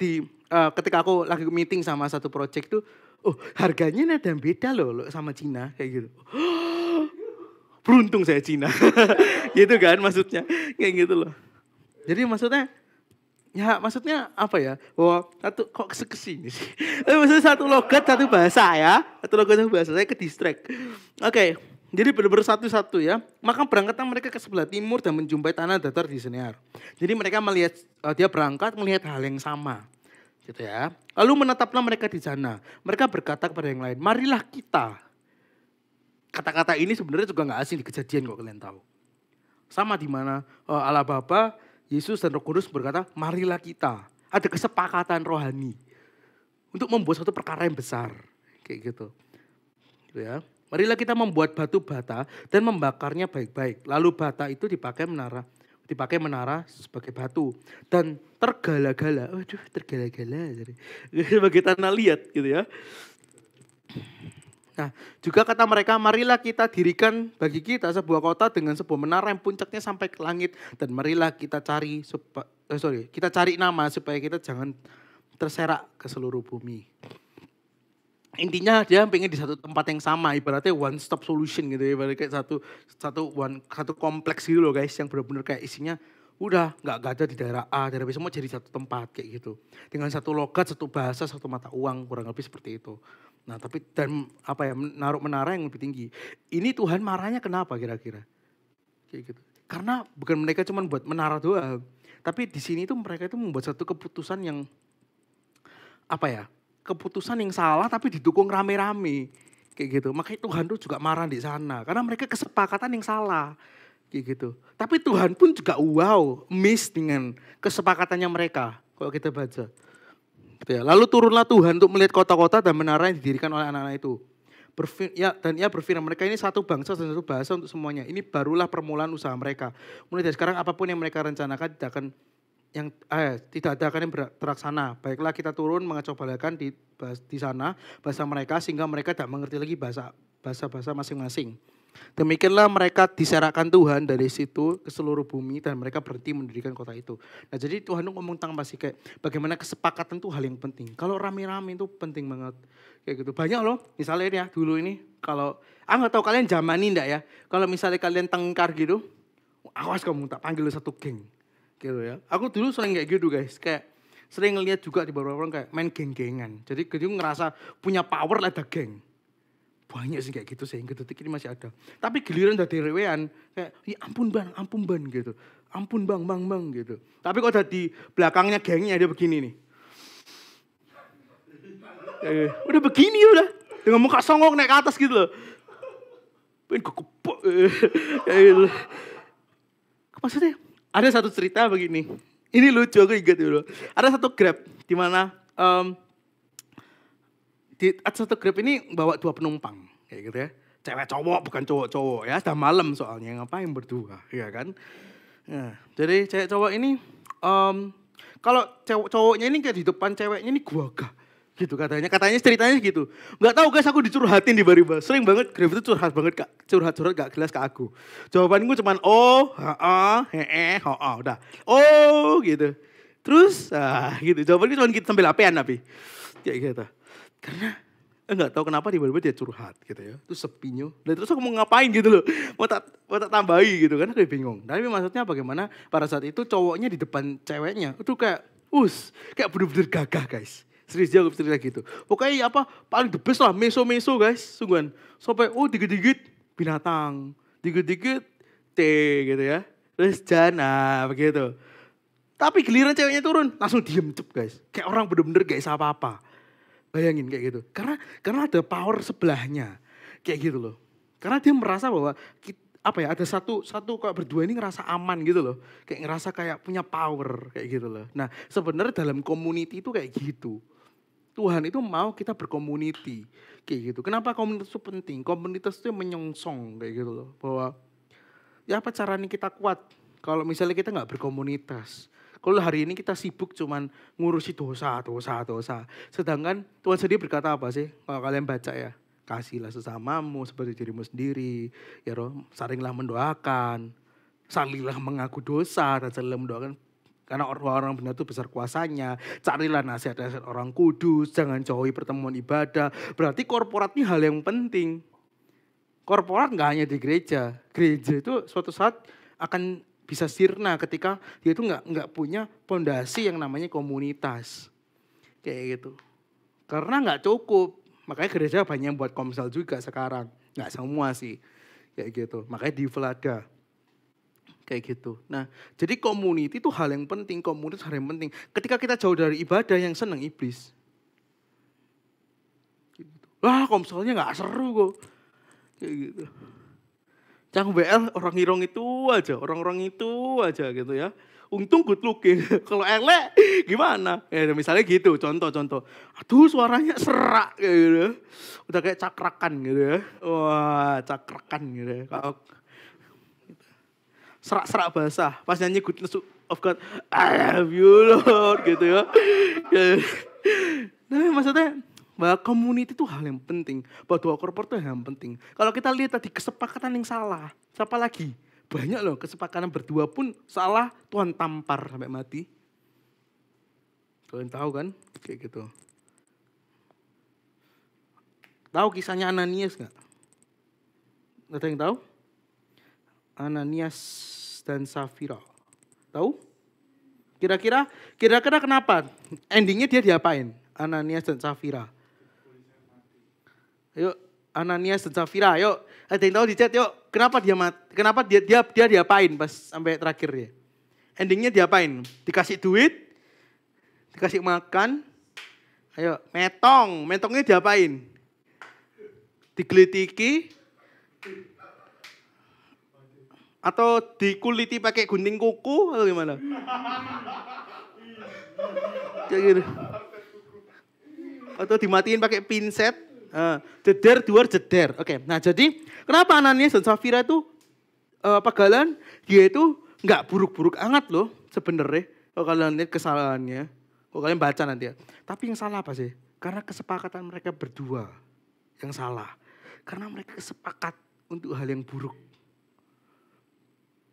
ketika aku lagi meeting sama satu project tuh. Oh harganya ada yang beda loh sama Cina kayak gitu. Beruntung saya Cina. Gitu kan maksudnya. Kayak gitu loh. Jadi maksudnya apa ya? Bahwa kok kesini sih? Maksudnya satu logat satu bahasa ya. Satu logat satu bahasa, saya ke distract. Oke, jadi benar-benar satu-satu ya. Maka berangkatlah mereka ke sebelah timur dan menjumpai tanah datar di Sinear. Jadi mereka melihat, dia berangkat melihat hal yang sama. Gitu ya. Lalu menetaplah mereka di sana. Mereka berkata kepada yang lain, marilah kita. Kata-kata ini sebenarnya juga gak asing di Kejadian kok kalian tahu. Sama di mana Allah Bapa, Yesus dan Roh Kudus berkata, marilah kita. Ada kesepakatan rohani untuk membuat suatu perkara yang besar. Kayak gitu. Gitu ya. Marilah kita membuat batu bata dan membakarnya baik-baik. Lalu bata itu dipakai menara sebagai batu. Dan tergala-gala. Waduh, tergala-gala. Sebagai tanah liat gitu ya. Nah, juga kata mereka, marilah kita dirikan bagi kita sebuah kota dengan sebuah menara yang puncaknya sampai ke langit. Dan marilah kita kita cari nama supaya kita jangan terserak ke seluruh bumi. Intinya dia pengen di satu tempat yang sama, ibaratnya one stop solution gitu ya. Ibaratnya kayak satu kompleks gitu loh guys, yang benar-benar kayak isinya udah nggak ada di daerah A, daerah B, semua jadi satu tempat kayak gitu. Dengan satu logat, satu bahasa, satu mata uang, kurang lebih seperti itu. Nah tapi menaruh menara yang lebih tinggi. Ini Tuhan marahnya kenapa kira-kira? Kayak gitu. Karena bukan mereka cuma buat menara doang. Tapi di sini tuh mereka itu membuat satu keputusan yang keputusan yang salah tapi didukung rame-rame. Kayak gitu. Makanya Tuhan tuh juga marah di sana. Karena mereka kesepakatan yang salah. Kayak gitu. Tapi Tuhan pun juga miss dengan kesepakatannya mereka. Kalau kita baca. Ya, lalu turunlah Tuhan untuk melihat kota-kota dan menara yang didirikan oleh anak-anak itu. Dan ia berfirman, mereka ini satu bangsa dan satu bahasa untuk semuanya. Ini barulah permulaan usaha mereka. Mulai dari sekarang apapun yang mereka rencanakan tidak ada akan yang terlaksana. Baiklah kita turun mengacau-balakan di sana bahasa mereka sehingga mereka tidak mengerti lagi bahasa masing-masing. Demikianlah mereka diserahkan Tuhan dari situ ke seluruh bumi dan mereka berhenti mendirikan kota itu. Nah jadi Tuhan itu ngomong tentang pasti kayak bagaimana kesepakatan itu hal yang penting. Kalau rame-rame itu penting banget. Kayak gitu. Banyak loh misalnya ya dulu ini kalau, nggak tahu kalian zaman ini enggak ya. Kalau misalnya kalian tengkar gitu, awas kamu tak panggil satu geng. Gitu ya. Aku dulu sering kayak gitu guys. Kayak sering ngeliat juga di beberapa orang kayak main geng-gengan. Jadi gue ngerasa punya power ada geng. Banyak sih kayak gitu sehingga detik ini masih ada. Tapi giliran dari rewean kayak ya ampun ban gitu. Ampun bang gitu. Tapi kalau di belakangnya gengnya dia begini nih. Udah begini udah. Dengan muka songong naik ke atas gitu loh. Pengen kekepok. Gitu. Maksudnya ada satu cerita begini. Ini lucu aku ingat dulu. Ada satu Grab di mana satu Grab ini bawa 2 penumpang kayak gitu ya. Cewek cowok bukan cowok ya. Sudah malam soalnya ngapain berdua ya kan. Nah, jadi cewek cowok ini kalau cowoknya ini kayak di depan ceweknya ini guagah gitu katanya ceritanya gitu. Nggak tahu guys, aku dicurhatin di Bariba. Sering banget Grab itu curhat banget Kak. Curhat gak jelas ke aku. Jawabanku cuman udah. Oh gitu. Terus gitu. Jawabannya cuma gitu sambil apean tapi kayak gitu. Karena enggak tahu kenapa tiba-tiba dia curhat gitu ya. Terus sepinya. Dan terus aku mau ngapain gitu loh. Mau tak tambahi gitu kan. Aku bingung. Tapi maksudnya bagaimana pada saat itu cowoknya di depan ceweknya. Itu kayak kayak bener-bener gagah guys. Serius dia cerita gitu. Pokoknya paling the best lah. Meso guys. Sungguhan. Sampai dikit-dikit binatang. Dikit-dikit gitu ya. Terus jana begitu. Tapi giliran ceweknya turun. Langsung diem cep guys. Kayak orang bener-bener gak bisa apa-apa. Bayangin kayak gitu. Karena ada power sebelahnya. Kayak gitu loh. Karena dia merasa bahwa ada satu kayak berdua ini ngerasa aman gitu loh. Kayak ngerasa kayak punya power kayak gitu loh. Nah, sebenarnya dalam community itu kayak gitu. Tuhan itu mau kita berkomuniti kayak gitu. Kenapa komunitas itu penting? Komunitas itu menyongsong kayak gitu loh. Bahwa ya apa caranya kita kuat kalau misalnya kita nggak berkomunitas. Kalau hari ini kita sibuk cuman ngurusi dosa. Sedangkan Tuhan sendiri berkata apa sih? Kalau kalian baca ya. Kasihlah sesamamu seperti dirimu sendiri. Ya roh, saringlah mendoakan. Salinglah mengaku dosa dan salinglah mendoakan. Karena orang benar itu besar kuasanya. Carilah nasihat-nasihat orang kudus. Jangan jauhi pertemuan ibadah. Berarti korporat ini hal yang penting. Korporat nggak hanya di gereja. Gereja itu suatu saat akan bisa sirna ketika dia itu nggak punya pondasi yang namanya komunitas. Kayak gitu. Karena nggak cukup. Makanya gereja banyak yang buat komsel juga sekarang. Nggak semua sih. Kayak gitu. Makanya di Vlada. Kayak gitu. Nah, jadi community itu hal yang penting. Komunitas hal yang penting. Ketika kita jauh dari ibadah yang seneng iblis. Gitu. Wah, komselnya nggak seru kok. Kayak gitu. Cang BL orang-orang itu aja gitu ya. Untung good looking. Kalau elek gimana? Ya, misalnya gitu, contoh. Aduh suaranya serak gitu. Udah kayak cakrakan gitu ya. Wah, cakrakan gitu ya. Kalau serak-serak basah. Pas nyanyi Goodness of God, I love you Lord gitu ya. Nah maksudnya bahwa community itu hal yang penting. Bahwa doa korporat itu hal yang penting. Kalau kita lihat tadi kesepakatan yang salah. Siapa lagi? Banyak loh kesepakatan berdua pun salah. Tuhan tampar sampai mati. Kalian tahu kan? Kayak gitu. Tahu kisahnya Ananias gak? Ada yang tahu? Ananias dan Safira. Tahu? Kira-kira kenapa? Endingnya dia diapain? Ananias dan Safira. Yuk, Ananias dan Safira, yuk. Ada yang tahu di chat, yuk. Kenapa dia mati? Kenapa dia diapain pas sampai terakhir ya? Endingnya diapain? Dikasih duit? Dikasih makan? Ayo, metongnya diapain? Digelitiki? Atau dikuliti pakai gunting kuku atau gimana? Kayak gitu. Atau dimatiin pakai pinset? Jeder. Oke. Nah jadi kenapa Ananias dan Safira itu pegalan? Dia itu nggak buruk-buruk amat loh sebenarnya. Kalau kalian lihat kesalahannya, kalau kalian baca nanti ya. Tapi yang salah apa sih? Karena kesepakatan mereka berdua yang salah. Karena mereka sepakat untuk hal yang buruk.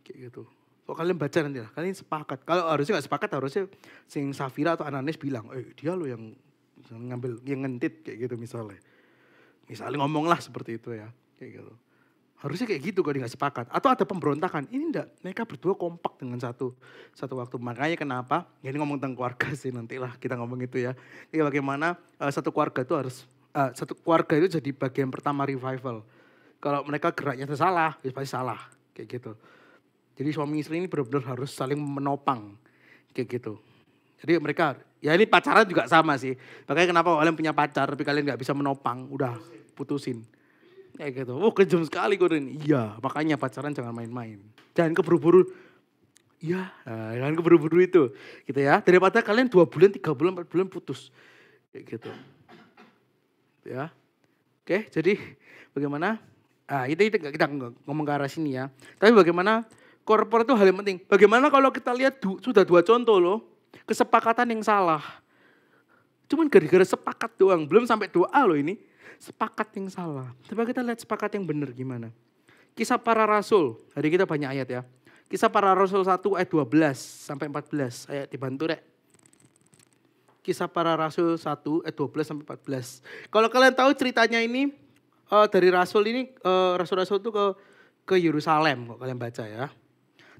Kayak gitu. Kalau kalian baca nanti lah, kalian sepakat. Kalau harusnya gak sepakat, harusnya sing Safira atau Ananias bilang, dia lo yang ngambil, yang ngentit kayak gitu misalnya. Misalnya ngomong lah seperti itu ya. Kayak gitu. Harusnya kayak gitu kalau dia gak sepakat. Atau ada pemberontakan. Ini enggak, mereka berdua kompak dengan satu waktu. Makanya kenapa, ya ini ngomong tentang keluarga sih nantilah kita ngomong itu ya. Jadi bagaimana satu keluarga itu harus, satu keluarga itu jadi bagian pertama revival. Kalau mereka geraknya salah, ya pasti salah. Kayak gitu. Jadi suami istri ini benar-benar harus saling menopang. Kayak gitu. Jadi mereka, ya ini pacaran juga sama sih. Makanya kenapa kalian punya pacar tapi kalian gak bisa menopang. Udah putusin. Kayak gitu. Oh kejam sekali kalian. Iya makanya pacaran jangan main-main. Jangan keburu-buru. Iya jangan keburu-buru itu. Gitu ya. Daripada kalian 2 bulan, 3 bulan, 4 bulan putus. Kayak gitu. Ya. Oke jadi bagaimana? Itu kita ngomong ke arah sini ya. Tapi bagaimana? Korporat itu hal yang penting. Bagaimana kalau kita lihat sudah 2 contoh loh. Kesepakatan yang salah. Cuman gara-gara sepakat doang. Belum sampai doa loh ini. Sepakat yang salah. Coba kita lihat sepakat yang benar gimana. Kisah para Rasul. Hari kita banyak ayat ya. Kisah para Rasul 1 ayat 12 sampai 14. Ayat dibantu rek. Kisah para Rasul 1 ayat 12 sampai 14. Kalau kalian tahu ceritanya ini. Dari Rasul ini. Rasul-Rasul itu ke Yerusalem. Kalau kalian baca ya.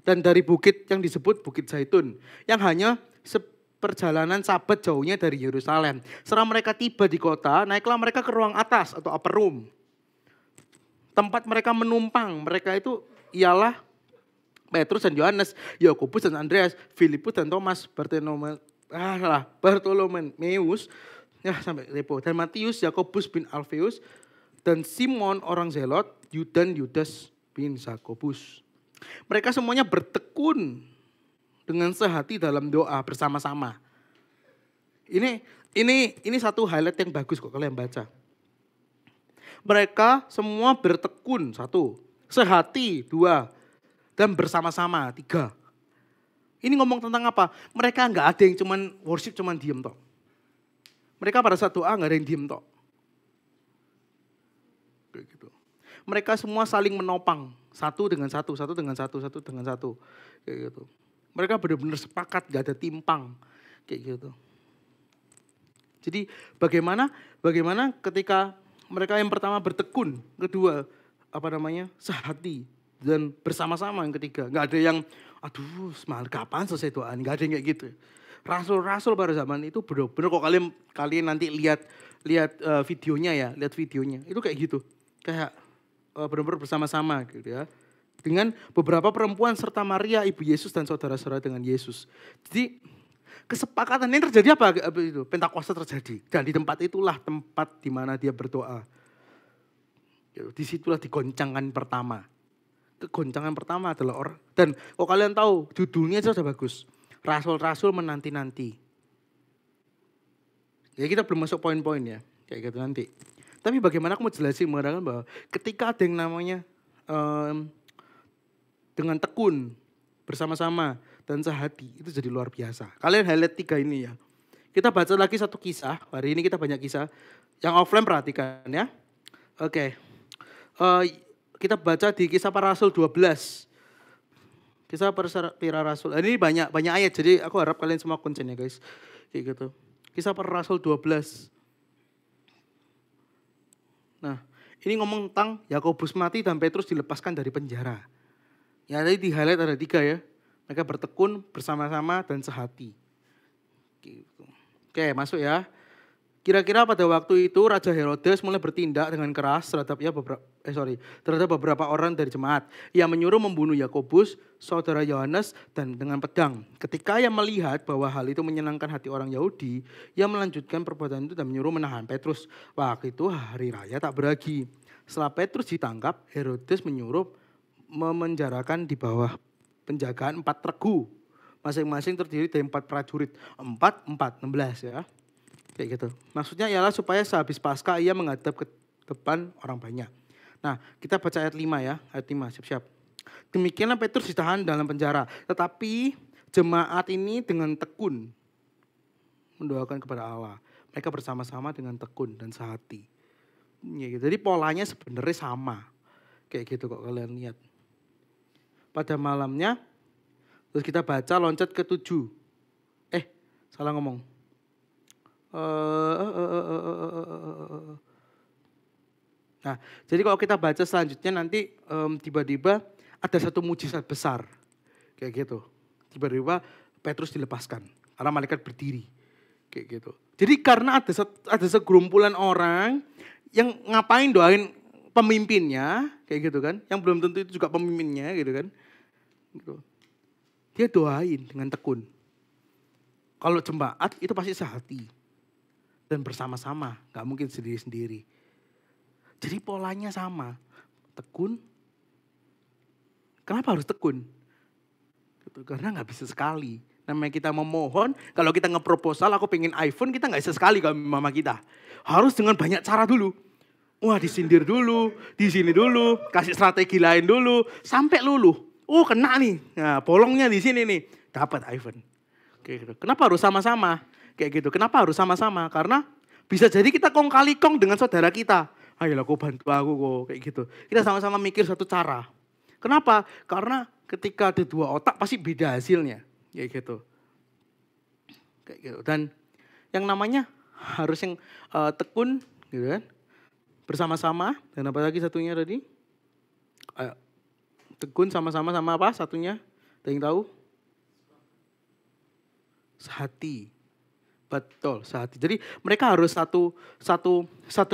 Dan dari bukit yang disebut Bukit Zaitun. Yang hanya perjalanan sabat jauhnya dari Yerusalem. Setelah mereka tiba di kota, naiklah mereka ke ruang atas atau upper room. Tempat mereka menumpang. Mereka itu ialah Petrus dan Yohanes, Yakobus dan Andreas, Filipus dan Thomas, Bartolomeus, ya sampai repo. Dan Matius, Yakobus bin Alfeus, dan Simon orang Zelot, dan Yudas bin Zakobus. Mereka semuanya bertekun dengan sehati dalam doa bersama-sama. Ini satu highlight yang bagus kok kalian baca. Mereka semua bertekun 1, sehati 2, dan bersama-sama 3. Ini ngomong tentang apa? Mereka nggak ada yang cuman worship cuman diem tok. Mereka pada saat doa nggak ada yang diem tok. Kayak gitu. Mereka semua saling menopang. Satu dengan satu. Kayak gitu. Mereka benar-benar sepakat, gak ada timpang. Kayak gitu. Jadi bagaimana ketika mereka yang pertama bertekun. Kedua sehati dan bersama-sama. Yang ketiga, nggak ada yang aduh semalam kapan selesai doa, nggak ada yang kayak gitu. Rasul-rasul pada zaman itu benar-benar kok kalian nanti lihat videonya itu kayak gitu, kayak benar-benar bersama-sama gitu ya, dengan beberapa perempuan serta Maria ibu Yesus dan saudara-saudara dengan Yesus. Jadi kesepakatan ini terjadi apa itu? Pentakosta terjadi, dan di tempat itulah tempat di mana dia berdoa. Disitulah digoncangkan pertama. Kegoncangan pertama adalah orang, dan kok kalian tahu judulnya aja sudah bagus. Rasul-rasul menanti-nanti. Ya kita belum masuk poin-poin ya, kayak gitu nanti. Tapi bagaimana aku mau jelasin mengatakan bahwa ketika ada yang namanya dengan tekun, bersama-sama dan sehati, itu jadi luar biasa. Kalian highlight 3 ini ya. Kita baca lagi satu kisah, hari ini kita banyak kisah. Yang offline perhatikan ya. Oke. Kita baca di Kisah Para Rasul 12. Kisah Para Rasul. Ini banyak ayat, jadi aku harap kalian semua konsen ya guys. Kayak gitu. Kisah Para Rasul 12. Nah, ini ngomong tentang Yakobus mati dan Petrus dilepaskan dari penjara. Ya tadi di highlight ada 3 ya. Mereka bertekun bersama-sama dan sehati. Gitu. Oke, masuk ya. Kira-kira pada waktu itu Raja Herodes mulai bertindak dengan keras terhadap beberapa orang dari jemaat. Ia menyuruh membunuh Yakobus, saudara Yohanes, dan dengan pedang. Ketika ia melihat bahwa hal itu menyenangkan hati orang Yahudi, ia melanjutkan perbuatan itu dan menyuruh menahan Petrus. Waktu itu hari raya tak beragi. Setelah Petrus ditangkap, Herodes menyuruh memenjarakan di bawah penjagaan 4 regu. Masing-masing terdiri dari 4 prajurit. 4, 16 ya. Kayak gitu. Maksudnya ialah supaya sehabis Paskah ia menghadap ke depan orang banyak. Nah, kita baca ayat 5 ya. Ayat 5, siap-siap. Demikianlah Petrus ditahan dalam penjara. Tetapi jemaat ini dengan tekun mendoakan kepada Allah. Mereka bersama-sama dengan tekun dan sehati. Ya, gitu. Jadi polanya sebenarnya sama. Kayak gitu kok kalian lihat. Pada malamnya, terus kita baca loncat ke 7. Salah ngomong. Nah, jadi kalau kita baca selanjutnya nanti tiba-tiba ada satu mujizat besar. Kayak gitu. Tiba-tiba Petrus dilepaskan karena malaikat berdiri. Kayak gitu. Jadi karena ada segerombolan orang yang ngapain doain pemimpinnya, kayak gitu kan. Yang belum tentu itu juga pemimpinnya gitu kan. Gitu. Dia doain dengan tekun. Kalau jemaat itu pasti sehati. Dan bersama-sama, gak mungkin sendiri-sendiri. Jadi polanya sama, tekun. Kenapa harus tekun? Karena gak bisa sekali. Namanya kita memohon, kalau kita ngeproposal, aku pengen iPhone, kita gak bisa sekali kalau mama kita. Harus dengan banyak cara dulu. Wah disindir dulu, di sini dulu, kasih strategi lain dulu, sampai luluh. Oh kena nih, nah bolongnya di sini nih, dapat iPhone. Kayak gitu. Kenapa harus sama-sama? Kayak gitu. Kenapa harus sama-sama? Karena bisa jadi kita kong kali kong dengan saudara kita. Ayolah kau bantu aku kok. Kayak gitu. Kita sama-sama mikir satu cara. Kenapa? Karena ketika ada 2 otak pasti beda hasilnya. Kayak gitu. Kayak gitu. Dan yang namanya harus yang tekun gitu kan. Bersama-sama. Dan apa lagi satunya tadi? Tekun sama-sama sama apa satunya? Ada yang tahu? Sehati. Betul, sehati. Jadi mereka harus satu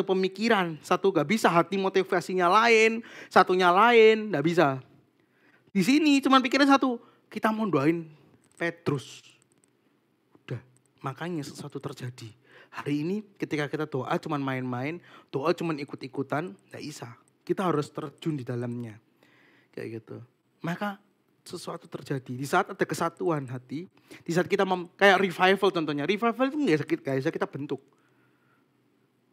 pemikiran, gak bisa hati motivasinya lain, satunya lain, gak bisa. Di sini cuma pikiran satu, kita mau doain Petrus. Udah, makanya sesuatu terjadi. Hari ini ketika kita doa cuma main-main, doa cuma ikut-ikutan, gak bisa. Kita harus terjun di dalamnya. Kayak gitu. Maka sesuatu terjadi. Di saat ada kesatuan hati, di saat kita kayak revival contohnya. Revival itu gak bisa kita bentuk.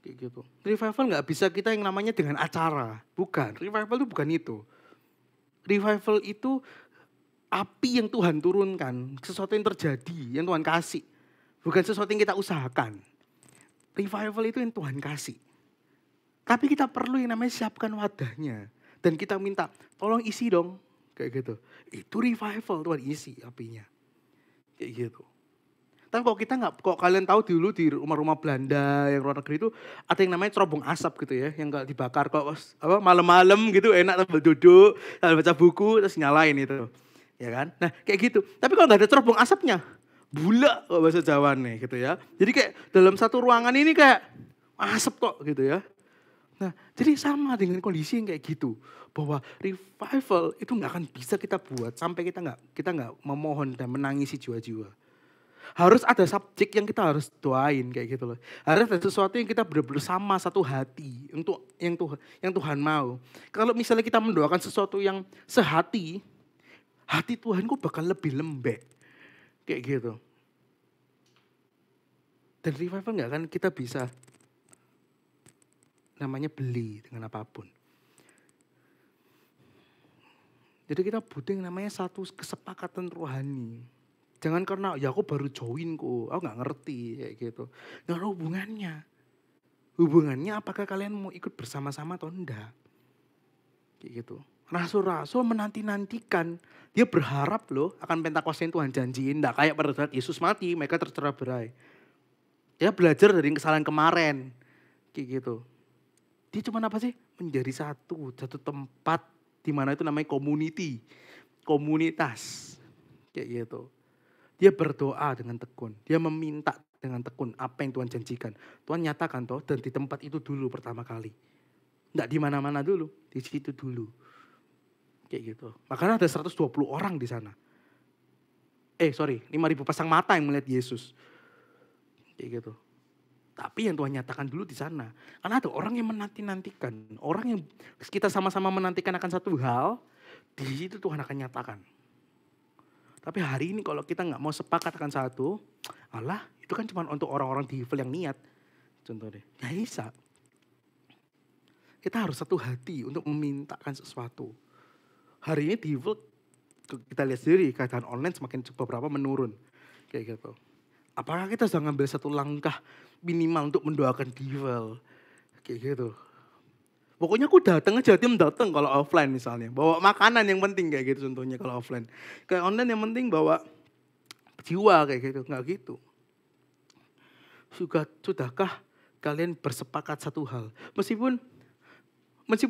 Kayak gitu. Revival gak bisa kita yang namanya dengan acara. Bukan. Revival itu bukan itu. Revival itu api yang Tuhan turunkan. Sesuatu yang terjadi, yang Tuhan kasih. Bukan sesuatu yang kita usahakan. Revival itu yang Tuhan kasih. Tapi kita perlu yang namanya siapkan wadahnya. Dan kita minta, tolong isi dong. Kayak gitu. Itu revival, Tuhan isi apinya. Kayak gitu. Tapi kok kalian tahu dulu di rumah-rumah Belanda yang luar negeri itu ada yang namanya cerobong asap gitu ya, yang kalau dibakar kok malam-malam gitu enak sambil duduk, sambil baca buku terus nyalain itu. Ya kan? Nah, kayak gitu. Tapi kalau nggak ada cerobong asapnya, bulak kok bahasa Jawa nih gitu ya. Jadi kayak dalam satu ruangan ini kayak asap kok gitu ya. Nah, jadi sama dengan kondisi yang kayak gitu. Bahwa revival itu nggak akan bisa kita buat sampai kita nggak memohon dan menangisi jiwa-jiwa. Harus ada subjek yang kita harus doain kayak gitu loh. Harus ada sesuatu yang kita benar-benar sama satu hati untuk yang Tuhan mau. Kalau misalnya kita mendoakan sesuatu yang sehati, hati Tuhan kok bakal lebih lembek. Kayak gitu. Dan revival nggak akan kita bisa namanya beli dengan apapun. Jadi kita butuh yang namanya satu kesepakatan rohani. Jangan karena ya aku baru join kok, aku gak ngerti kayak gitu. Gak ada hubungannya. Hubungannya apakah kalian mau ikut bersama-sama atau enggak. Kayak gitu. Rasul-rasul menanti-nantikan. Dia berharap loh akan Pentakosta yang Tuhan janjiin. Enggak kayak pada saat Yesus mati mereka tercerai-berai. Dia belajar dari kesalahan kemarin. Kayak gitu. Dia cuma apa sih? Menjadi satu tempat di mana itu namanya community. Komunitas. Kayak gitu. Dia berdoa dengan tekun. Dia meminta dengan tekun apa yang Tuhan janjikan. Tuhan nyatakan toh dan di tempat itu dulu pertama kali. Enggak di mana-mana dulu, di situ dulu. Kayak gitu. Makanya ada 120 orang di sana. 5.000 pasang mata yang melihat Yesus. Kayak gitu. Tapi yang Tuhan nyatakan dulu di sana. Karena ada orang yang menanti-nantikan. Orang yang kita sama-sama menantikan akan satu hal, di situ Tuhan akan nyatakan. Tapi hari ini kalau kita nggak mau sepakat akan satu, Allah itu kan cuma untuk orang-orang di level yang niat. Contohnya, nggak bisa. Kita harus satu hati untuk memintakan sesuatu. Hari ini di level kita lihat sendiri keadaan online semakin beberapa menurun. Kayak gitu. Apakah kita sudah ngambil satu langkah minimal untuk mendoakan Divel? Kayak gitu. Pokoknya aku datang aja, tim datang kalau offline misalnya. Bawa makanan yang penting kayak gitu contohnya kalau offline. Kayak online yang penting bawa jiwa kayak gitu, enggak gitu. Sudahkah kalian bersepakat satu hal? Meskipun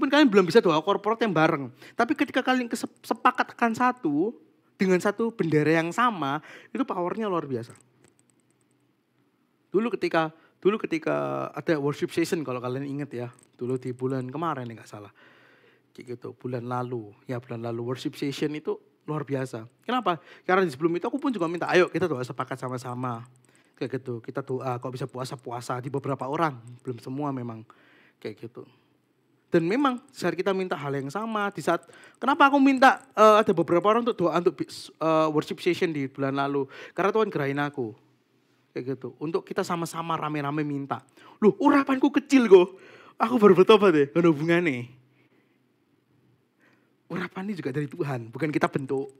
kalian belum bisa doa korporat yang bareng. Tapi ketika kalian sepakat akan satu, dengan satu bendera yang sama, itu powernya luar biasa. Dulu ketika ada worship session kalau kalian ingat ya. Dulu di bulan kemarin nggak salah. Kayak gitu, bulan lalu worship session itu luar biasa. Kenapa? Karena di sebelum itu aku pun juga minta, ayo kita doa sepakat sama-sama. Kayak gitu, kita doa kalau bisa puasa-puasa di beberapa orang. Belum semua memang kayak gitu. Dan memang saat kita minta hal yang sama, di saat, kenapa aku minta ada beberapa orang untuk doa untuk worship session di bulan lalu. Karena Tuhan gerahin aku. Kayak gitu, untuk kita sama-sama rame-rame minta. Loh, urapanku kecil kok. Aku baru bertobat deh, gak ada hubungannya. Urapan ini juga dari Tuhan, bukan kita bentuk.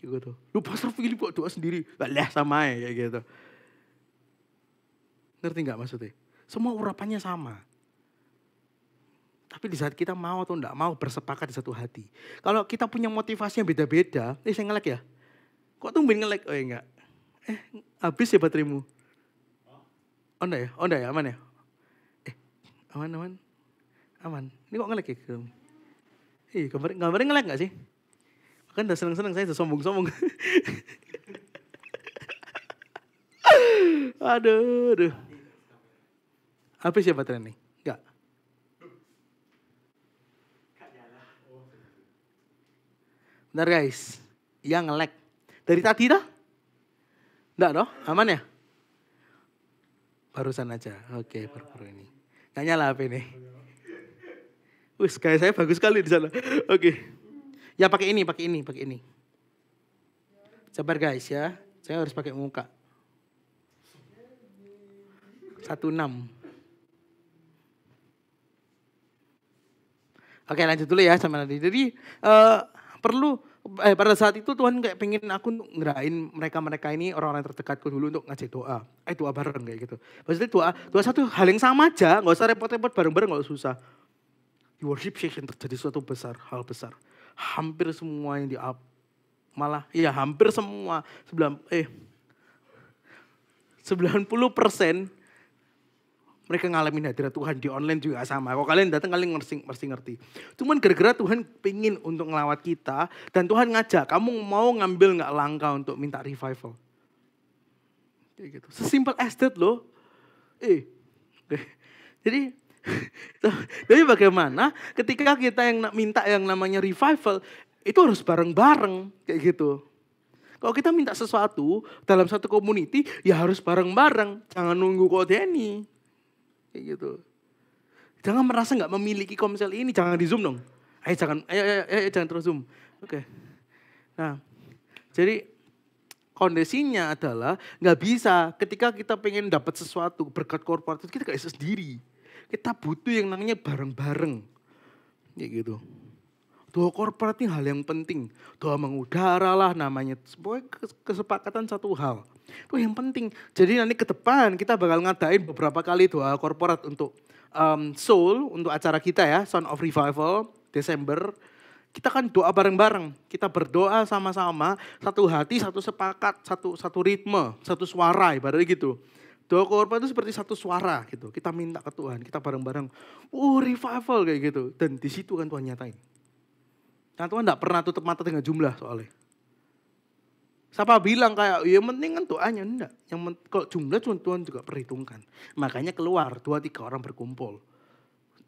Kayak gitu. Lu Pastor Philip kok doa sendiri? Lah sama ya kayak gitu. Ngerti gak maksudnya? Semua urapannya sama. Tapi di saat kita mau atau enggak mau bersepakat di satu hati. Kalau kita punya motivasi yang beda-beda, saya nge-lag ya? Kok tumben nge-lag? Oh ya enggak. Habis ya bateraimu? Oh enggak ya? Aman ya? Aman. Ini kok nge-lag ya? Gambarnya nge-lag gak sih? Kan udah seneng-seneng, saya udah sombong-sombong. Aduh. Habis ya baterai nih? Enggak. Bentar guys, yang nge-lag. Dari tadi dah? Enggak dong, aman ya? Barusan aja, oke baru ini. Gak nyala HP ini. Wih, kayak saya bagus sekali di sana. Oke. Ya pakai ini. Sabar guys ya, saya harus pakai muka. 16. Oke lanjut dulu ya sama nanti. Jadi pada saat itu Tuhan kayak pengen aku ngerain mereka ini orang-orang terdekatku dulu untuk ngajak doa. Doa bareng kayak gitu. Maksudnya doa satu hal yang sama aja, gak usah repot-repot bareng-bareng gak susah. Di worship session terjadi suatu hal besar. Hampir semua yang hampir semua 90% mereka ngalamin hadirat Tuhan di online juga sama. Kalau kalian datang kalian mesti ngerti. Cuman gara-gara Tuhan pengen untuk ngelawat kita. Dan Tuhan ngajak, kamu mau ngambil gak langkah untuk minta revival. Kayak gitu. Sesimpel as that loh. Jadi bagaimana ketika kita yang minta yang namanya revival. Itu harus bareng-bareng kayak gitu. Kalau kita minta sesuatu dalam satu community ya harus bareng-bareng. Jangan nunggu Kodeni. Kayak gitu. Jangan merasa gak memiliki komsel ini. Jangan di Zoom dong. Ayo jangan terus Zoom. Oke. Nah, jadi kondisinya adalah gak bisa ketika kita pengen dapat sesuatu berkat korporatif kita gak bisa sendiri. Kita butuh yang namanya bareng-bareng. Kayak gitu. Doa korporat ini hal yang penting. Doa mengudara lah namanya. Sebuah kesepakatan satu hal. Itu yang penting. Jadi nanti ke depan kita bakal ngadain beberapa kali doa korporat untuk Soul, untuk acara kita ya, Sound of Revival, Desember. Kita kan doa bareng-bareng. Kita berdoa sama-sama, satu hati, satu sepakat, satu ritme, satu suara ibaratnya gitu. Doa korporat itu seperti satu suara gitu. Kita minta ke Tuhan, kita bareng-bareng. Revival kayak gitu. Dan di situ kan Tuhan nyatain. Nah Tuhan gak pernah tutup mata dengan jumlah soalnya. Siapa bilang kayak, ya penting kan doanya. Enggak. Kalau jumlah Tuhan juga perhitungkan. Makanya keluar 2-3 orang berkumpul.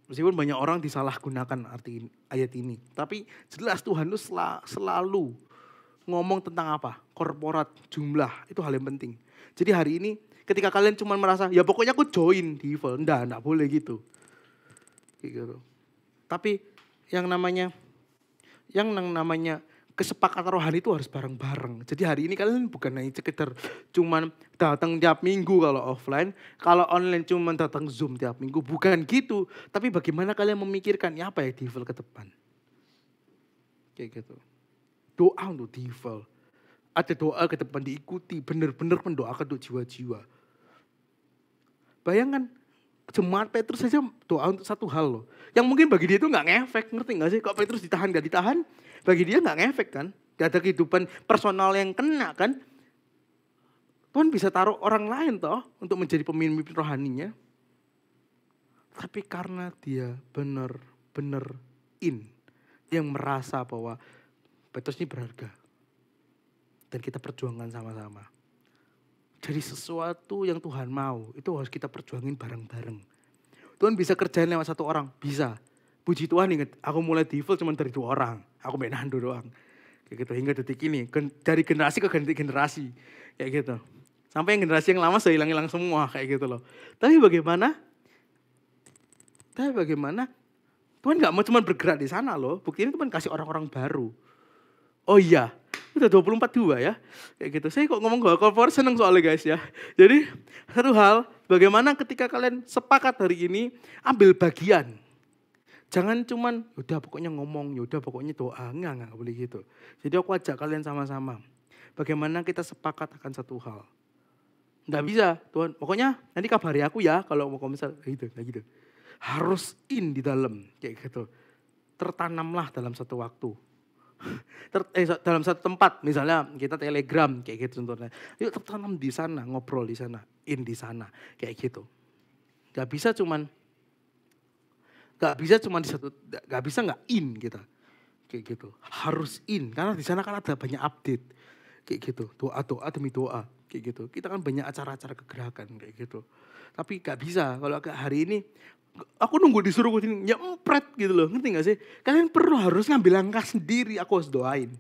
Meskipun banyak orang disalahgunakan arti ayat ini. Tapi jelas Tuhan itu selalu ngomong tentang apa? Korporat, jumlah. Itu hal yang penting. Jadi hari ini ketika kalian cuma merasa, ya pokoknya aku join di evil. Enggak boleh gitu. Gitu. Tapi yang namanya kesepakatan rohani itu harus bareng-bareng. Jadi hari ini kalian bukan hanya sekedar cuman datang tiap minggu kalau offline. Kalau online cuman datang Zoom tiap minggu. Bukan gitu. Tapi bagaimana kalian memikirkan ya apa ya Devil ke depan. Kayak gitu. Doa untuk Devil. Ada doa ke depan diikuti. Benar-benar mendoakan untuk jiwa-jiwa. Bayangkan. Jemaat Petrus saja doa untuk satu hal loh. Yang mungkin bagi dia itu gak ngefek, ngerti gak sih? Kalau Petrus ditahan gak ditahan, bagi dia gak ngefek kan. Gak ada kehidupan personal yang kena kan. Tuhan bisa taruh orang lain toh untuk menjadi pemimpin rohaninya. Tapi karena dia benar-benar yang merasa bahwa Petrus ini berharga. Dan kita perjuangkan sama-sama. Jadi sesuatu yang Tuhan mau, itu harus kita perjuangin bareng-bareng. Tuhan bisa kerjain lewat satu orang, bisa. Puji Tuhan ingat, aku mulai Devil cuma dari 2 orang. Aku main Nando doang. Kayak gitu, hingga detik ini. Dari generasi ke generasi. Kayak gitu. Sampai yang generasi yang lama saya hilang-hilang semua, kayak gitu loh. Tapi bagaimana? Tuhan gak mau cuma bergerak di sana loh. Buktinya Tuhan kasih orang-orang baru. Oh iya, udah 24-2 ya. Kayak gitu. Saya kok ngomong gak korporat seneng soalnya guys ya. Jadi satu hal, bagaimana ketika kalian sepakat hari ini ambil bagian. Jangan cuman yaudah pokoknya ngomong, yaudah pokoknya doa. Enggak boleh gitu. Jadi aku ajak kalian sama-sama. Bagaimana kita sepakat akan satu hal. Enggak bisa Tuhan, pokoknya nanti kabari aku ya kalau mau misal gitu. Harus di dalam kayak gitu. Tertanamlah dalam satu waktu. Dalam satu tempat, misalnya kita Telegram kayak gitu contohnya. Yuk tertanam di sana, ngobrol di sana, di sana kayak gitu. Gak bisa cuman di satu, gak bisa nggak kita kayak gitu. Harus karena di sana kan ada banyak update kayak gitu. Doa demi doa kayak gitu. Kita kan banyak acara-acara kegerakan kayak gitu. Tapi gak bisa kalau hari ini. Aku nunggu disuruh ini, ya empret gitu loh, ngerti gak sih? Kalian harus ngambil langkah sendiri, aku harus doain.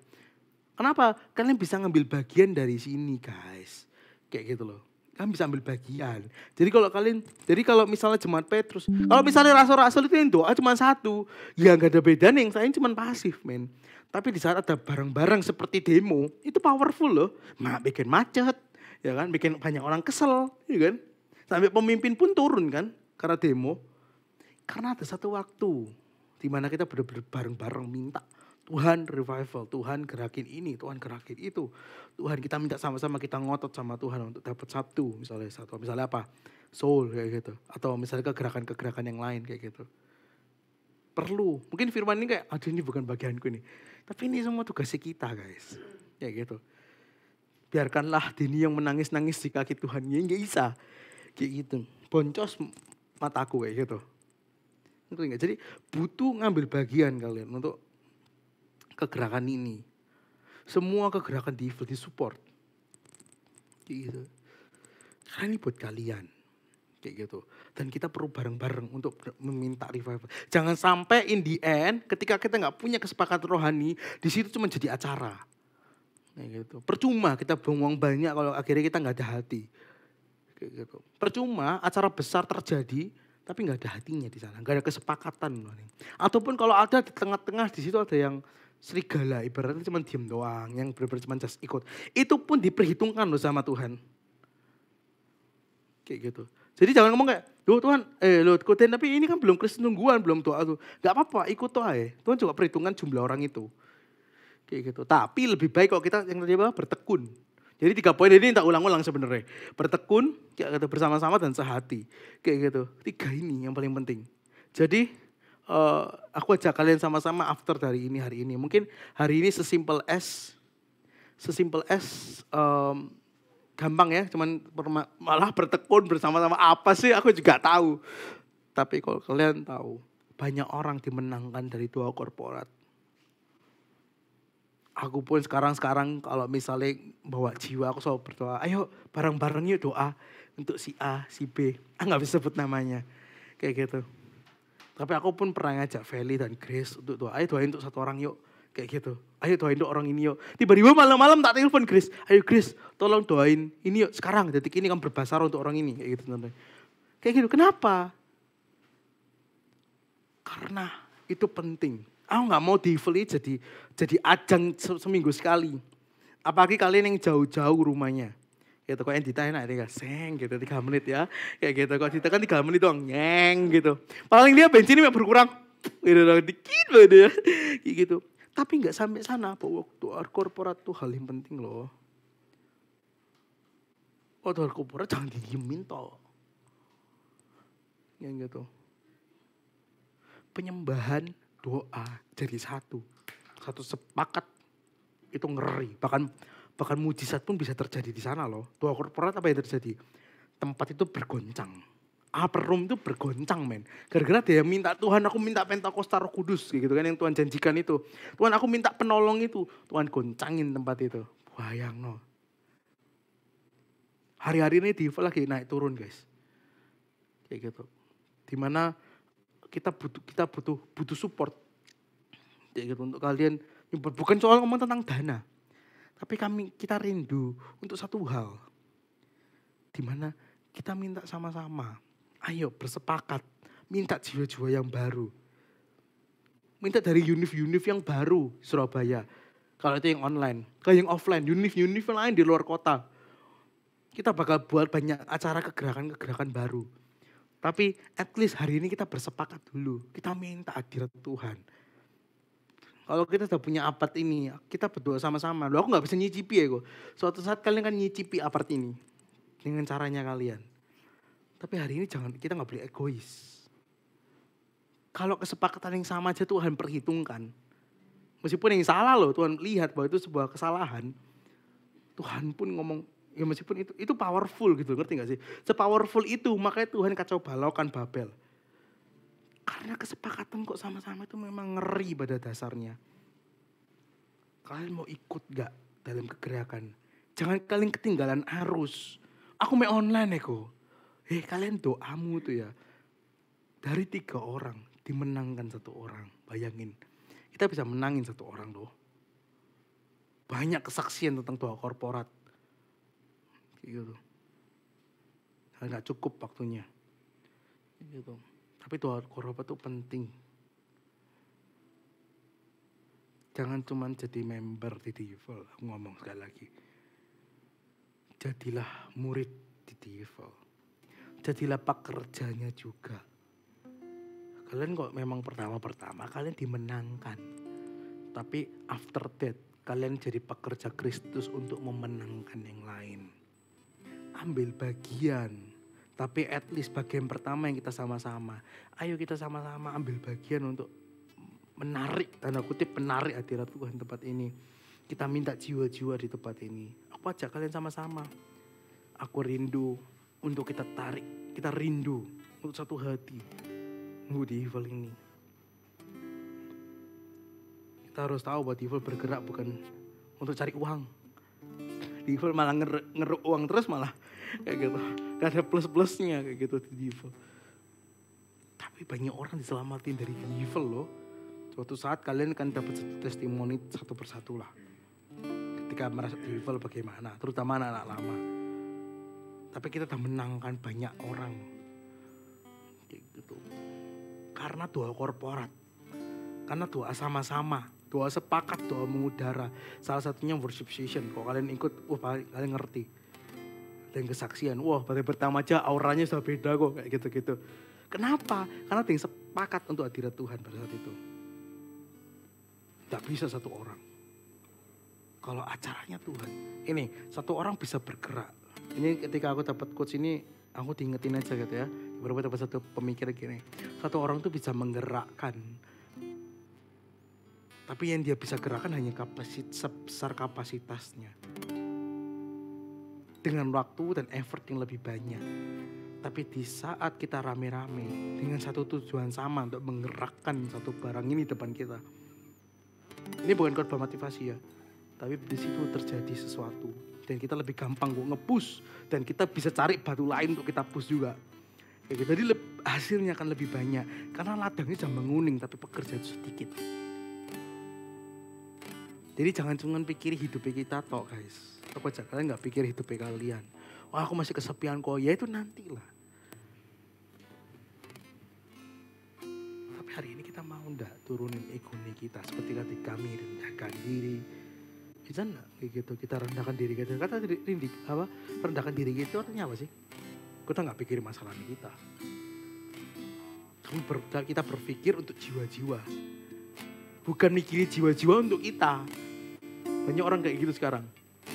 Kenapa? Kalian bisa ngambil bagian dari sini guys. Kayak gitu loh. Kalian bisa ambil bagian. Jadi kalau misalnya jemaat Petrus, kalau misalnya rasul-rasul itu yang doa cuma satu, ya gak ada beda nih, saya cuma pasif men. Tapi di saat ada barang-barang seperti demo, itu powerful loh. Bikin macet, ya kan? Bikin banyak orang kesel, ya kan? Sampai pemimpin pun turun kan, karena demo. Karena ada satu waktu di mana kita benar-benar bareng-bareng minta Tuhan revival, Tuhan gerakin ini, Tuhan gerakin itu. Tuhan kita minta sama-sama, kita ngotot sama Tuhan untuk dapat Sabtu misalnya apa? Soul kayak gitu. Atau misalnya kegerakan-kegerakan yang lain kayak gitu. Perlu, mungkin firman ini kayak, aduh ini bukan bagianku nih. Tapi ini semua tugasnya kita guys, kayak gitu. biarkanlah Dini yang menangis-nangis di kaki Tuhan. Ya nggak bisa. Kayak gitu. Boncos mataku kayak gitu. Ngerti nggak? Jadi butuh ngambil bagian kalian untuk kegerakan ini. Semua kegerakan di evil disupport. Kayak gitu. Karena ini buat kalian. Kayak gitu. Dan kita perlu bareng-bareng untuk meminta revival. Jangan sampai in the end ketika kita nggak punya kesepakatan rohani, di situ cuma jadi acara. Kayak gitu. Percuma kita buang uang banyak kalau akhirnya kita nggak ada hati. Kayak gitu. Percuma acara besar terjadi tapi nggak ada hatinya di sana, nggak ada kesepakatan. Ataupun kalau ada di tengah-tengah di situ ada yang serigala, ibaratnya cuma diem doang, yang benar-benar cuma just ikut. Itu pun diperhitungkan loh sama Tuhan. Kayak gitu. Jadi jangan ngomong kayak, loh Tuhan, lo ikutin, tapi ini kan belum Kristen tungguan, belum doa tuh. Gak apa-apa, ikut doa ya. Tuhan juga perhitungan jumlah orang itu. Kayak gitu. Tapi lebih baik kalau kita yang tadi apa, bertekun. Jadi 3 poin ini tak ulang-ulang sebenarnya. Bertekun, kayak gitu, bersama-sama dan sehati. Kayak gitu. 3 ini yang paling penting. Jadi aku ajak kalian sama-sama after dari ini hari ini. Mungkin hari ini sesimpel as gampang ya, cuman malah bertekun bersama-sama apa sih aku juga tahu. Tapi kalau kalian tahu, banyak orang dimenangkan dari doa korporat. Aku pun sekarang kalau misalnya bawa jiwa, aku selalu berdoa, ayo bareng-bareng yuk doa untuk si A, si B. Gak bisa sebut namanya. Kayak gitu. Tapi aku pun pernah ngajak Feli dan Grace untuk doa, ayo doain untuk 1 orang yuk. Kayak gitu. Ayo doain untuk orang ini yuk. Tiba-tiba malam-malam tak telepon Grace. Ayo Grace, tolong doain ini yuk sekarang. Detik ini kamu berbasar untuk orang ini. Kayak gitu. Kayak gitu. Kenapa? Karena itu penting. Aku gak mau di evil jadi ajang seminggu sekali. Apalagi kalian yang jauh-jauh rumahnya. Gitu, kok yang ditanya enak seng gitu 3 menit ya. Kayak gitu, kok ditekan 3 menit doang nyeng gitu. Paling dia bensinnya berkurang. Gitu dong, dikit banget ya. Kayak gitu. Tapi gak sampai sana, bahwa doa korporat tuh hal yang penting loh. Oh doa korporat jangan didiemin toh. Yang gitu. Penyembahan doa jadi satu sepakat itu ngeri, bahkan mujizat pun bisa terjadi di sana loh. Doa korporat apa yang terjadi? Tempat itu bergoncang, upper room itu bergoncang men. Gara-gara dia minta Tuhan, aku minta Pentakosta Roh Kudus gitu kan yang Tuhan janjikan itu. Tuhan aku minta penolong itu, Tuhan goncangin tempat itu. Bayang no. Hari-hari ini di lagi naik turun guys, kayak gitu. Dimana kita butuh support. Kayak gitu untuk kalian, bukan soal ngomong tentang dana. Tapi kita rindu untuk satu hal. Dimana kita minta sama-sama. Ayo bersepakat. Minta jiwa-jiwa yang baru. Minta dari unif-unif yang baru Surabaya. Kalau itu yang online. Kalau yang offline, unif yang lain di luar kota. Kita bakal buat banyak acara kegerakan baru. Tapi at least hari ini kita bersepakat dulu. Kita minta hadirat Tuhan. Kalau kita sudah punya apart ini, kita berdoa sama-sama. Loh aku gak bisa nyicipi ya kok. Suatu saat kalian kan nyicipi apart ini. Dengan caranya kalian. Tapi hari ini kita gak boleh egois. Kalau kesepakatan yang sama aja Tuhan perhitungkan. Meskipun yang salah loh, Tuhan lihat bahwa itu sebuah kesalahan. Tuhan pun ngomong, ya meskipun itu powerful gitu, ngerti gak sih? Sepowerful itu, makanya Tuhan kacau balaukan Babel. Karena kesepakatan kok sama-sama itu memang ngeri pada dasarnya. Kalian mau ikut gak dalam kegerakan? Jangan kalian ketinggalan arus. Aku mau online ya kok. Kalian doamu tuh ya. Dari 3 orang dimenangkan 1 orang. Bayangin. Kita bisa menangin 1 orang loh. Banyak kesaksian tentang doa korporat. Kayak gitu. Gak cukup waktunya. Kayak gitu. Tapi doa korporat itu penting. Jangan cuma jadi member di Devil. Aku ngomong sekali lagi. Jadilah murid di Devil. Jadilah pekerjanya juga. Kalian kok memang pertama-pertama kalian dimenangkan. Tapi after that kalian jadi pekerja Kristus untuk memenangkan yang lain. Ambil bagian. Tapi at least bagian pertama yang kita sama-sama. Ayo kita sama-sama ambil bagian untuk menarik, tanda kutip menarik hadirat Tuhan tempat ini. Kita minta jiwa-jiwa di tempat ini. Aku ajak kalian sama-sama. Aku rindu untuk kita rindu untuk satu hati. Di Evil ini. Kita harus tahu bahwa Evil bergerak bukan untuk cari uang. Evil malah ngeruk uang terus malah kayak gitu. Gak ada plus-plusnya kayak gitu di Evil. Tapi banyak orang diselamatin dari Evil loh. Suatu saat kalian akan dapat satu testimoni satu persatu lah. Ketika merasa Evil bagaimana, terutama anak-anak lama. Tapi kita udah menangkan banyak orang. Kayak gitu. Karena doa korporat. Karena doa sama-sama. Doa sepakat, doa mengudara. Salah satunya worship session. Kalau kalian ikut, kalian ngerti. Dan kesaksian, pada pertama aja auranya sudah beda kok. Kayak gitu-gitu. Kenapa? Karena ada yang sepakat untuk hadirat Tuhan pada saat itu. Tidak bisa satu orang. Kalau acaranya Tuhan. Ini, satu orang bisa bergerak. Ini ketika aku dapat quotes ini, aku diingetin aja gitu ya. Beberapa dapat satu pemikiran gini. Satu orang tuh bisa menggerakkan. Tapi yang dia bisa gerakkan hanya sebesar kapasitasnya. Dengan waktu dan effort yang lebih banyak. Tapi di saat kita rame-rame dengan satu tujuan sama untuk menggerakkan satu barang ini depan kita. Ini bukan khotbah motivasi ya. Tapi di situ terjadi sesuatu. Dan kita lebih gampang kok nge-push. Dan kita bisa cari batu lain untuk kita push juga. Kayak gitu. Jadi hasilnya akan lebih banyak. Karena ladangnya jangan menguning tapi pekerjaan sedikit. Jadi jangan cuma pikir hidupnya kita tok guys. Aku ajak kalian gak pikir hidupnya kalian. Wah aku masih kesepian kok. Ya itu nantilah. Tapi hari ini kita mau ndak turunin ego kita. Seperti ketika kami rendahkan diri. Bisa enggak kayak gitu. Kita rendahkan diri kita. Kata rendahkan diri kita artinya apa sih? Kita gak pikirin masalah kita. Kita berpikir untuk jiwa-jiwa. Bukan mikirin jiwa-jiwa untuk kita. Banyak orang kayak gitu sekarang.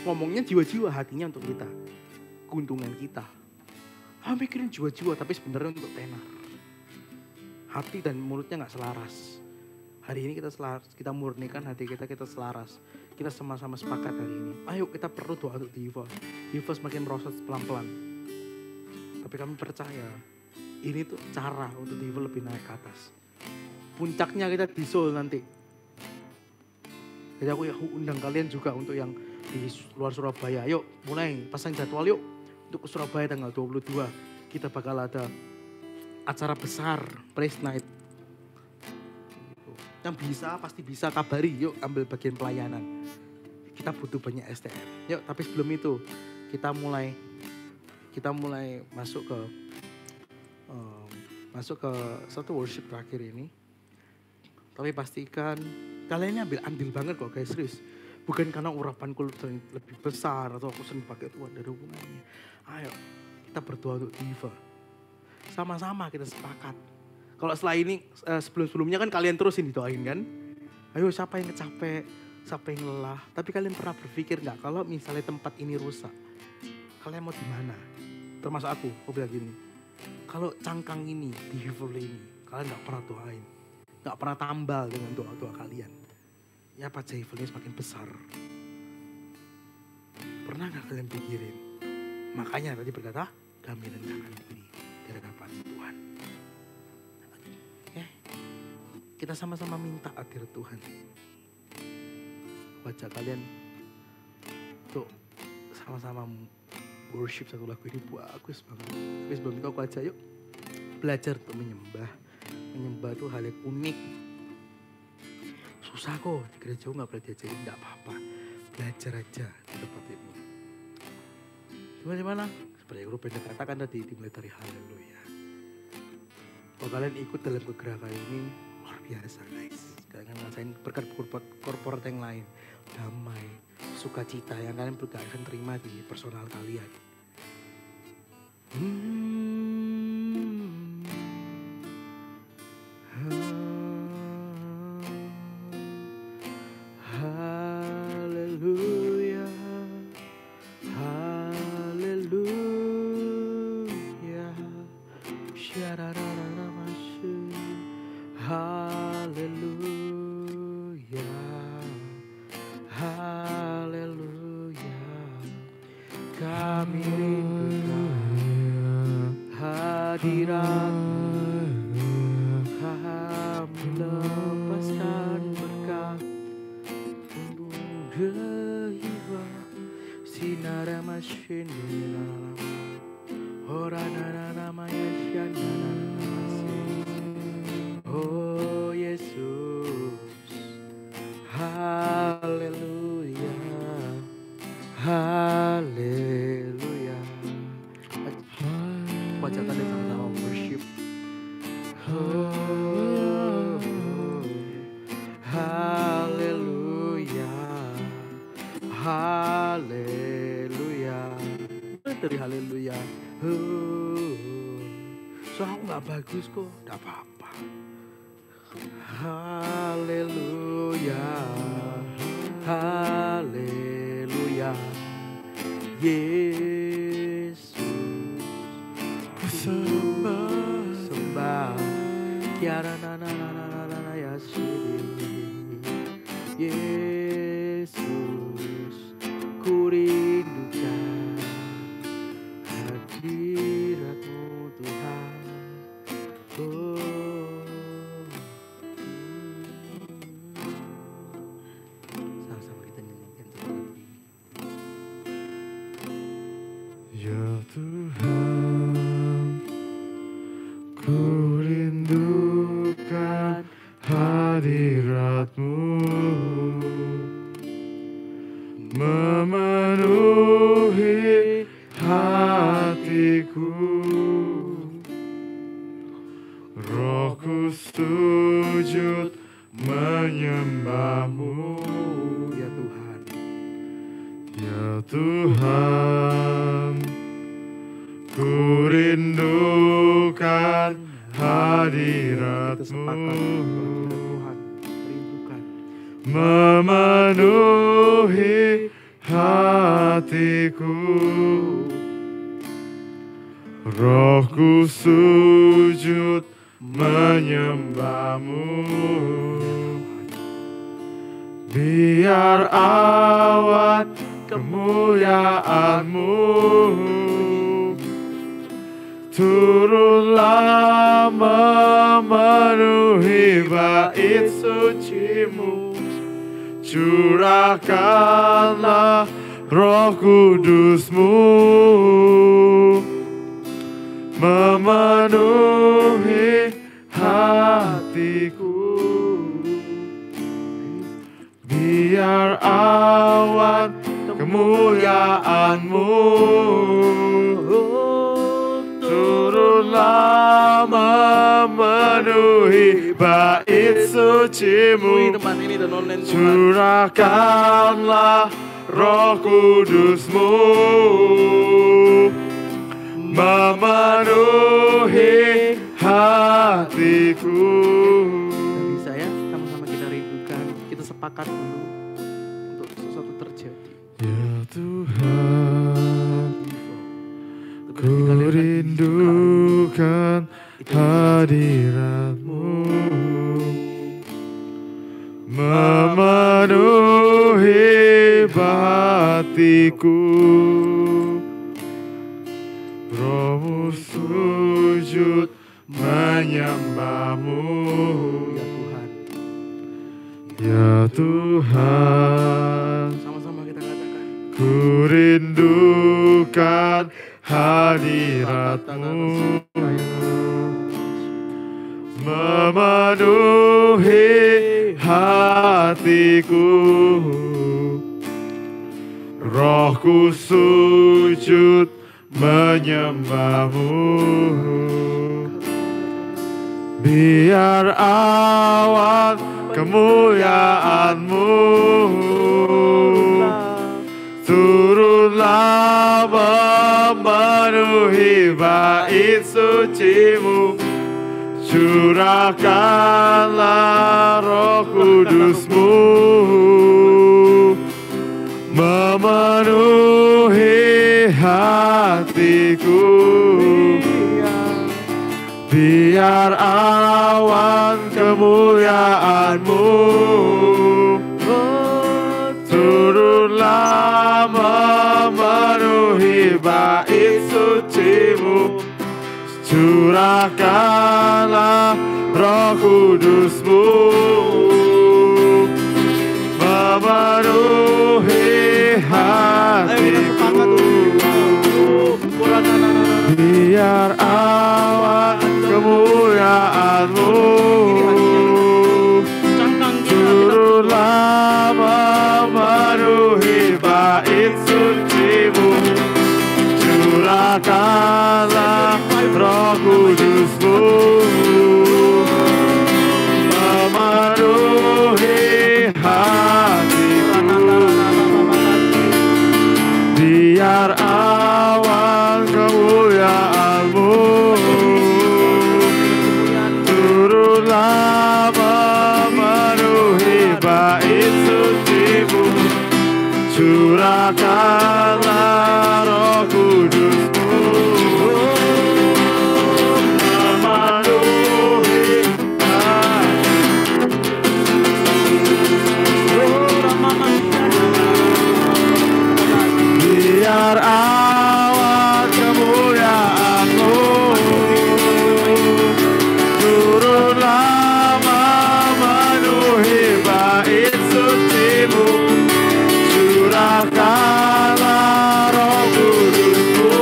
Ngomongnya jiwa-jiwa, hatinya untuk kita. Keuntungan kita. Mikirin jiwa-jiwa, tapi sebenarnya untuk tenar. Hati dan mulutnya gak selaras. Hari ini kita murnikan hati kita selaras. Kita sama-sama sepakat hari ini. Ayo kita perlu doa untuk Diva. Diva semakin merosot pelan-pelan. Tapi kami percaya, ini tuh cara untuk Diva lebih naik ke atas. Puncaknya kita di Seoul nanti. Jadi aku undang kalian juga untuk yang di luar Surabaya. Yuk mulai pasang jadwal yuk. Untuk ke Surabaya tanggal 22. Kita bakal ada acara besar, praise night. Yang bisa, pasti bisa kabari. Yuk ambil bagian pelayanan. Kita butuh banyak STM. Yuk tapi sebelum itu kita mulai masuk ke satu worship terakhir ini. Tapi pastikan kalian ambil banget kok guys, serius. Bukan karena urapanku lebih besar atau aku sering pakai Tuhan, dari hubungannya. Ayo kita berdoa untuk Diva. Sama-sama kita sepakat. Kalau setelah ini sebelum-sebelumnya kan kalian terusin didoain kan. Ayo siapa yang capek, siapa yang lelah. Tapi kalian pernah berpikir gak kalau misalnya tempat ini rusak. Kalian mau di mana? Termasuk aku bilang gini. Kalau cangkang ini, Diva ini, kalian gak pernah doain. Gak pernah tambal dengan doa-doa kalian. Ya Pak Jaifelnya semakin besar. Pernah gak kalian pikirin? Makanya tadi berkata, kami rendahkan diri di hadapan Tuhan. Kita sama-sama minta hadirat Tuhan. Wajah kalian untuk sama-sama worship satu lagu ini bagus banget. Tapi sebelum itu aku aja yuk belajar untuk menyembah. Menyembah itu hal yang unik. Susah kok, di gereja gak pernah diajarin, gak apa-apa. Belajar aja di tempat ini. Gimana? Seperti yang Ruben katakan tadi, dimulai dari haleluya. Kalau kalian ikut dalam kegerakan ini, luar biasa guys. Kalian ngerasain berkat korporat yang lain. Damai, sukacita yang kalian akan terima di personal kalian. Haleluya, haleluya, syarararamasyu, haleluya, haleluya. hadirat-Mu. Kami lepaskan berkat embun gehiwa sinar masyendera Orana maya syandana Oh Yesus, haleluya, haleluya. Bacakan di sama-sama worship. Oh, haleluya, haleluya. Dari haleluya. So aku nggak bagus kok, nggak apa-apa. Haleluya, haleluya, Yesus, ku sembah, tiara nana ya Yesus, ku rindukan hadirat-Mu Tuhan. Sama-sama kita nyanyikan satu lagi. Ya Tuhan, ku rindukan hadirat-Mu, memenuhi hatiku. Rohku sujud menyembah-Mu. Ya Tuhan, Ya Tuhan, ku rindukan hadirat-Mu, Tuhan, rindukan memenuhi hatiku. Rohku sujud menyembah-Mu. Biar awan kemuliaan-Mu turunlah memenuhi bait suci-Mu. Curahkanlah Roh Kudus-Mu memenuhi hatiku. Biar awan kemuliaan-Mu turunlah memenuhi bait suci-Mu. teman ini dan online Tuhan. Curahkanlah Roh Kudus-Mu memenuhi hatiku. Tapi saya sama-sama kita rindukan, kita sepakat dulu untuk sesuatu terjadi. Ya Tuhan, ku rindukan hadirat-Mu, memenuhi hatiku. Rohmu sujud menyembah-Mu. Ya Tuhan, Ya Tuhan, sama-sama kita katakan. ku rindukan hadirat-Mu, memenuhi hatiku. Rohku sujud menyembah-Mu. Biar awan kemuliaan-Mu turunlah memenuhi bait suci-Mu. Curahkanlah Roh Kudus-Mu memenuhi hatiku. Biar awan kemuliaan-Mu turunlah memenuhi bait suci-Mu. Curahkanlah Curahkanlah Roh Kudus-Mu memenuhi hatiku. Biar awan kemuliaan-Mu turunlah memenuhi bait suci-Mu. Curahkanlah Roh Kudus-Mu memenuhi hatiku. Biar awan kemuliaan-Mu turunlah memenuhi bait suci-Mu. Curahkanlah Roh Kudus-Mu memenuhi biar awan kemuliaan-Mu turunlah memenuhi bait suci-Mu. Curahkanlah Roh Kudus-Mu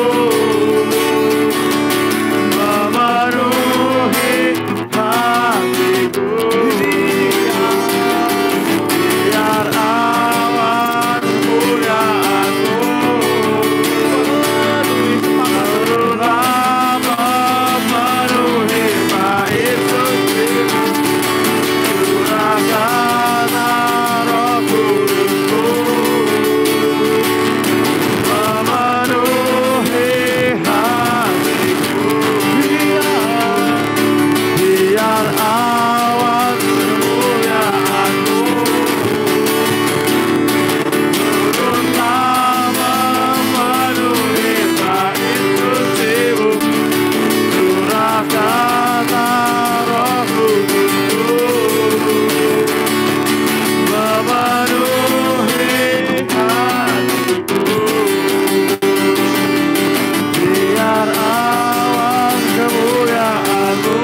memenuhi hatiku. Biar awan kemuliaan-Mu turunlah memenuhi bait suci-Mu. Curahkanlah Roh Kudus-Mu memenuhi hatiku. Biar awan kemuliaan-Mu turunlah memenuhi bait suci-Mu. Curahkanlah Roh Kudus-Mu memenuhi hatiku. Biar awan kemuliaan-Mu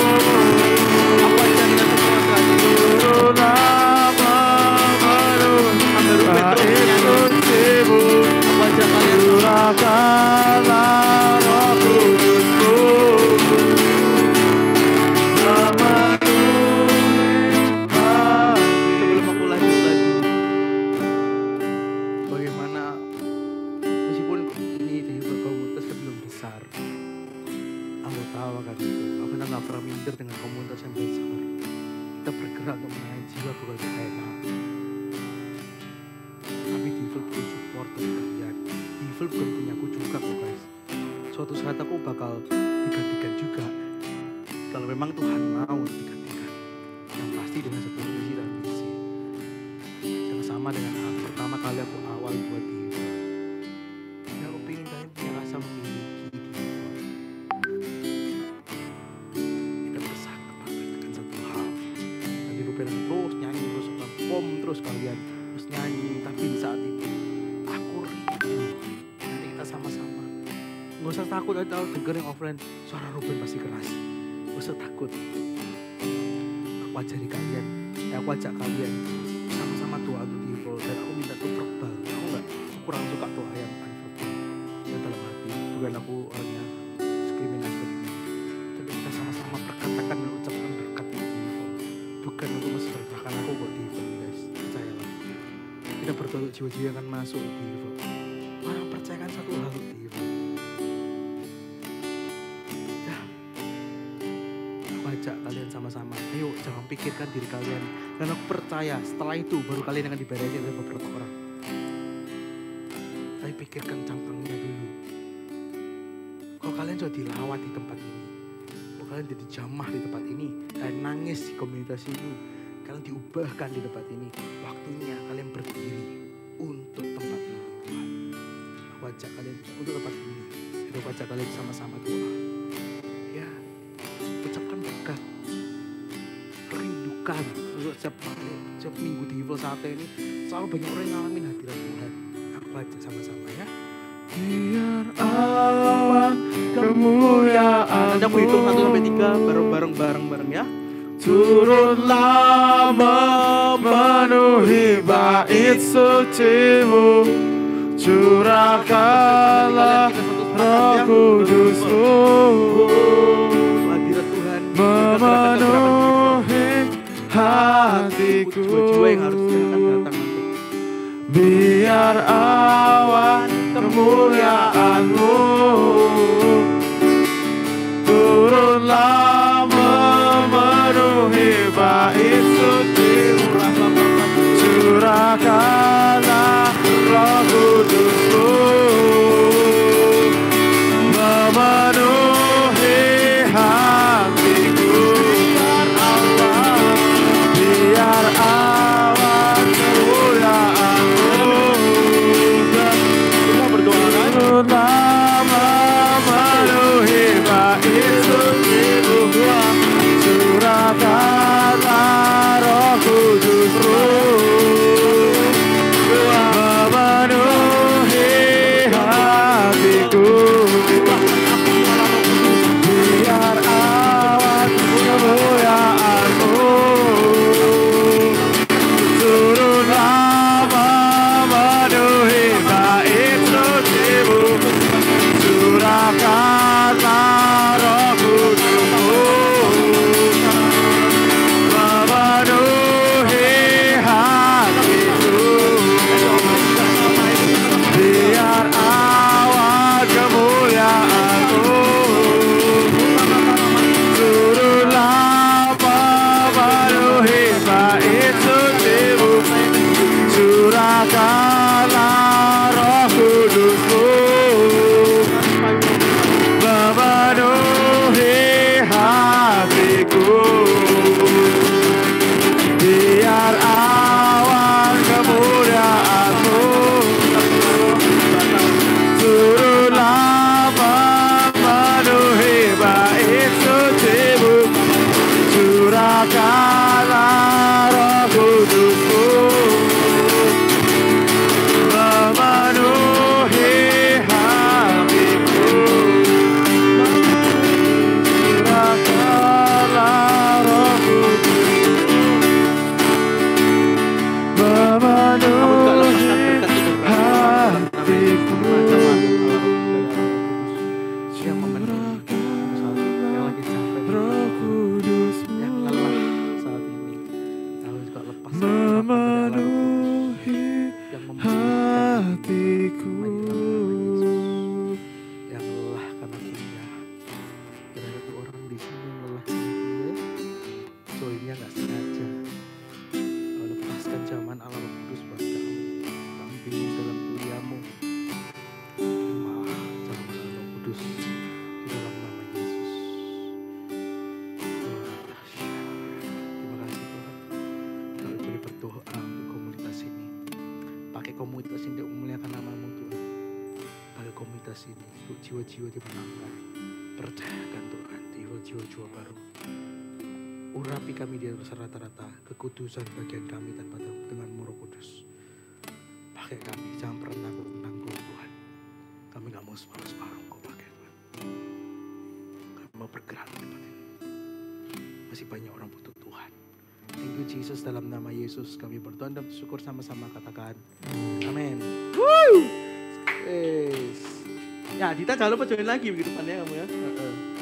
turunlah memenuhi bait suci-Mu. Curahkanlah Roh Kudus-Mu memenuhi hatiku. Sebelum aku lanjut lagi, bagaimana meskipun ini di komunitas yang belum besar, aku tahu akan itu. Aku nggak pernah minder dengan komunitas yang besar. Kita bergerak untuk menahan jiwa bukan kita enak. Tapi Devil butuh support dari kalian. Devil bukan punya aku juga kok guys. Suatu saat aku bakal digantikan juga. Kalau memang Tuhan mau digantikan, yang pasti dengan satu visi dan misi yang sama dengan aku pertama kali aku awal buat Devil. Ya aku pengen kalian punya rasa memiliki Devil. Kita bersatu dengan satu hal. Nanti lu pengen terus nyanyi terus pom terus kalian terus nyanyi. Tapi di saat itu aku rindu. Nanti kita sama-sama. Gak usah takut atau dengerin offline suara Ruben pasti keras. Gak usah takut. Aku ajari kalian. Aku ajak kalian sama-sama doa untuk Devil. Dan aku minta tuh verbal. Aku kurang suka doa yang unverbal. Dan dalam hati bukan aku orangnya diskriminasi. Tapi kita sama-sama perkatakan dan ucapkan berkat untuk Devil. Bukan untuk menserahkan aku buat Devil guys. Percayalah. Kita berdoa untuk jiwa-jiwa yang akan masuk di Devil. Orang percayakan satu hal untuk Devil. Ajak kalian sama-sama, ayo jangan pikirkan diri kalian, dan aku percaya setelah itu baru kalian akan diberesin oleh beberapa orang. Tapi pikirkan cangkangnya dulu. Kalau kalian sudah dilawat di tempat ini, kalau kalian jadi jamah di tempat ini, kalian nangis di komunitas ini, kalian diubahkan di tempat ini, waktunya kalian berdiri untuk tempat ini. Aku ajak kalian untuk tempat ini, aku ajak kalian sama-sama doa. Ya, ucapkan berkat, rindukan untuk setiap minggu di Devil Sate ini selalu banyak orang yang ngalamin hadirat Tuhan. Aku ajak sama-sama ya, Biar awan kemuliaan. Nanti aku hitung 1 sampai 3 bareng ya. Turunlah memenuhi bait suci-Mu, curahkanlah Roh Kudus-Mu, Hadirat Tuhan memenuhi hatiku. jiwa-jiwa yang harus akan datang nanti. Biar awan kemuliaan-Mu turunlah memenuhi bait suci-Mu, curahkanlah Roh Kudus-Mu, memenuhi hatiku. Biar awan kemuliaan-Mu Semua berdoa kan? turunlah memenuhi bait suci-Mu, curahkanlah Roh Kudus-Mu, memenuhi hatiku. Biar awan kemuliaan-Mu turunlah memenuhi bait suci-Mu, curahkanlah Roh Kudus-Mu, memenuhi hatiku. Biar awan kemuliaan-Mu turunlah memenuhi bait suci-Mu, curahkanlah Roh Kudus-Mu, memenuhi hatiku. Biar awan kemuliaan-Mu turunlah memenuhi bait suci-Mu, curahkanlah Roh Kudus-Mu, memenuhi hatiku. Curahkanlah Roh Kudus-Mu, memenuhi hatiku. Yang memenuhi yang lagi capek, Roh Kudus-Mu yang lelah saat ini, lalu juga lepas dari harapan dari Allah Roh Kudus yang membersihkan hatiku. yang lelah karena kuliah. Kira-kira ada orang di sini yang lelah karena kuliah, joinnya nggak sengaja. Lepaskan zaman Allah Roh Kudus buat kamu. Kamu bingung dalam kuliahmu, terimalah zaman Allah Roh Kudus di dalam nama Yesus. Terima kasih Tuhan. Kami boleh berdoa untuk komunitas ini. Pakai komunitas ini untuk memuliakan nama-Mu Tuhan. Pakai komunitas ini untuk jiwa-jiwa dimenangkan. Percayakan Tuhan jiwa-jiwa baru. Urapi kami di atas rata-rata kekudusan bagian kami tanpa dengan Roh Kudus. Pakai kami, jangan pernah nanggung Tuhan. Kami gak mau separuh-separuh Kau pakai Tuhan. Kami mau bergerak di tempat ini. Masih banyak orang butuh Tuhan. Thank you Jesus, dalam nama Yesus kami berdoa dan bersyukur sama-sama, katakan amin. Woo! Yes. Ya Dita jangan lupa join lagi minggu depannya kamu ya.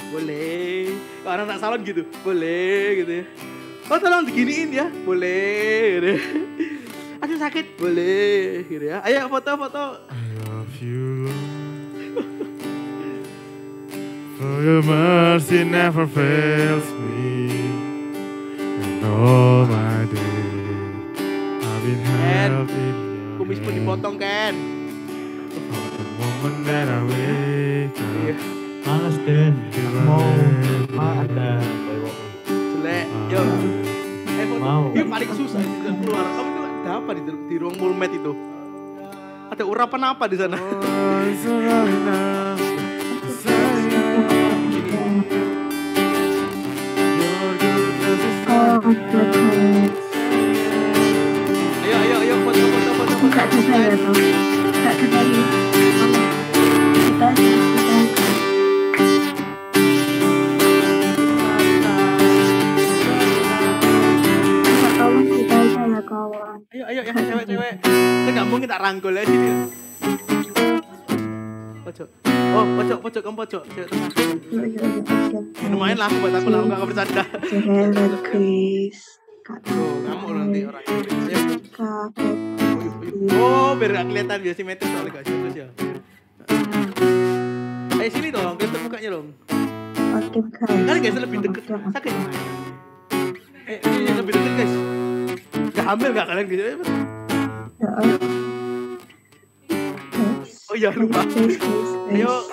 Boleh. Kalau anak salon gitu, boleh gitu ya. Oh tolong diginiin ya, boleh gitu. Aduh sakit, boleh gitu ya. Ayo foto-foto. I love you, Lord, for your mercy never fails me, and all my days I've been held in your Kumis pun hand. dipotong kan. From the moment that I wake up, Males Den, mau ada Jelek, yo. Foto. Mau. Ini paling susah di jalan keluar. Kamu tuh ada apa di ruang mulmet itu? Ada urapan apa di sana? oh, it's alright now to say your goodness is Oh, Tuhan. Ayo, foto. Tak ke saya tuh. Tak ke saya. Tolong kita aja ya kawan. Ayo yang cewek-cewek. Kita nggak mungkin tak rangkul ya sini. Pojok. Oh, pojok, kamu pojok. Cewek tengah. Yuk. Lumayan lah buat aku lah, nggak bercanda. Hello Chris. Kak. Tuh, kamu nanti orang Indonesia. Kak. Oh, biar nggak kelihatan biar simetris soalnya guys. Terus ya. Sini dong, kelihatan mukanya dong. Oke guys. Kan guys lebih deket. Sakit. Ini lebih deket guys. Gak hamil gak kalian gitu? Guys. Oh iya lupa. Guys. Ayo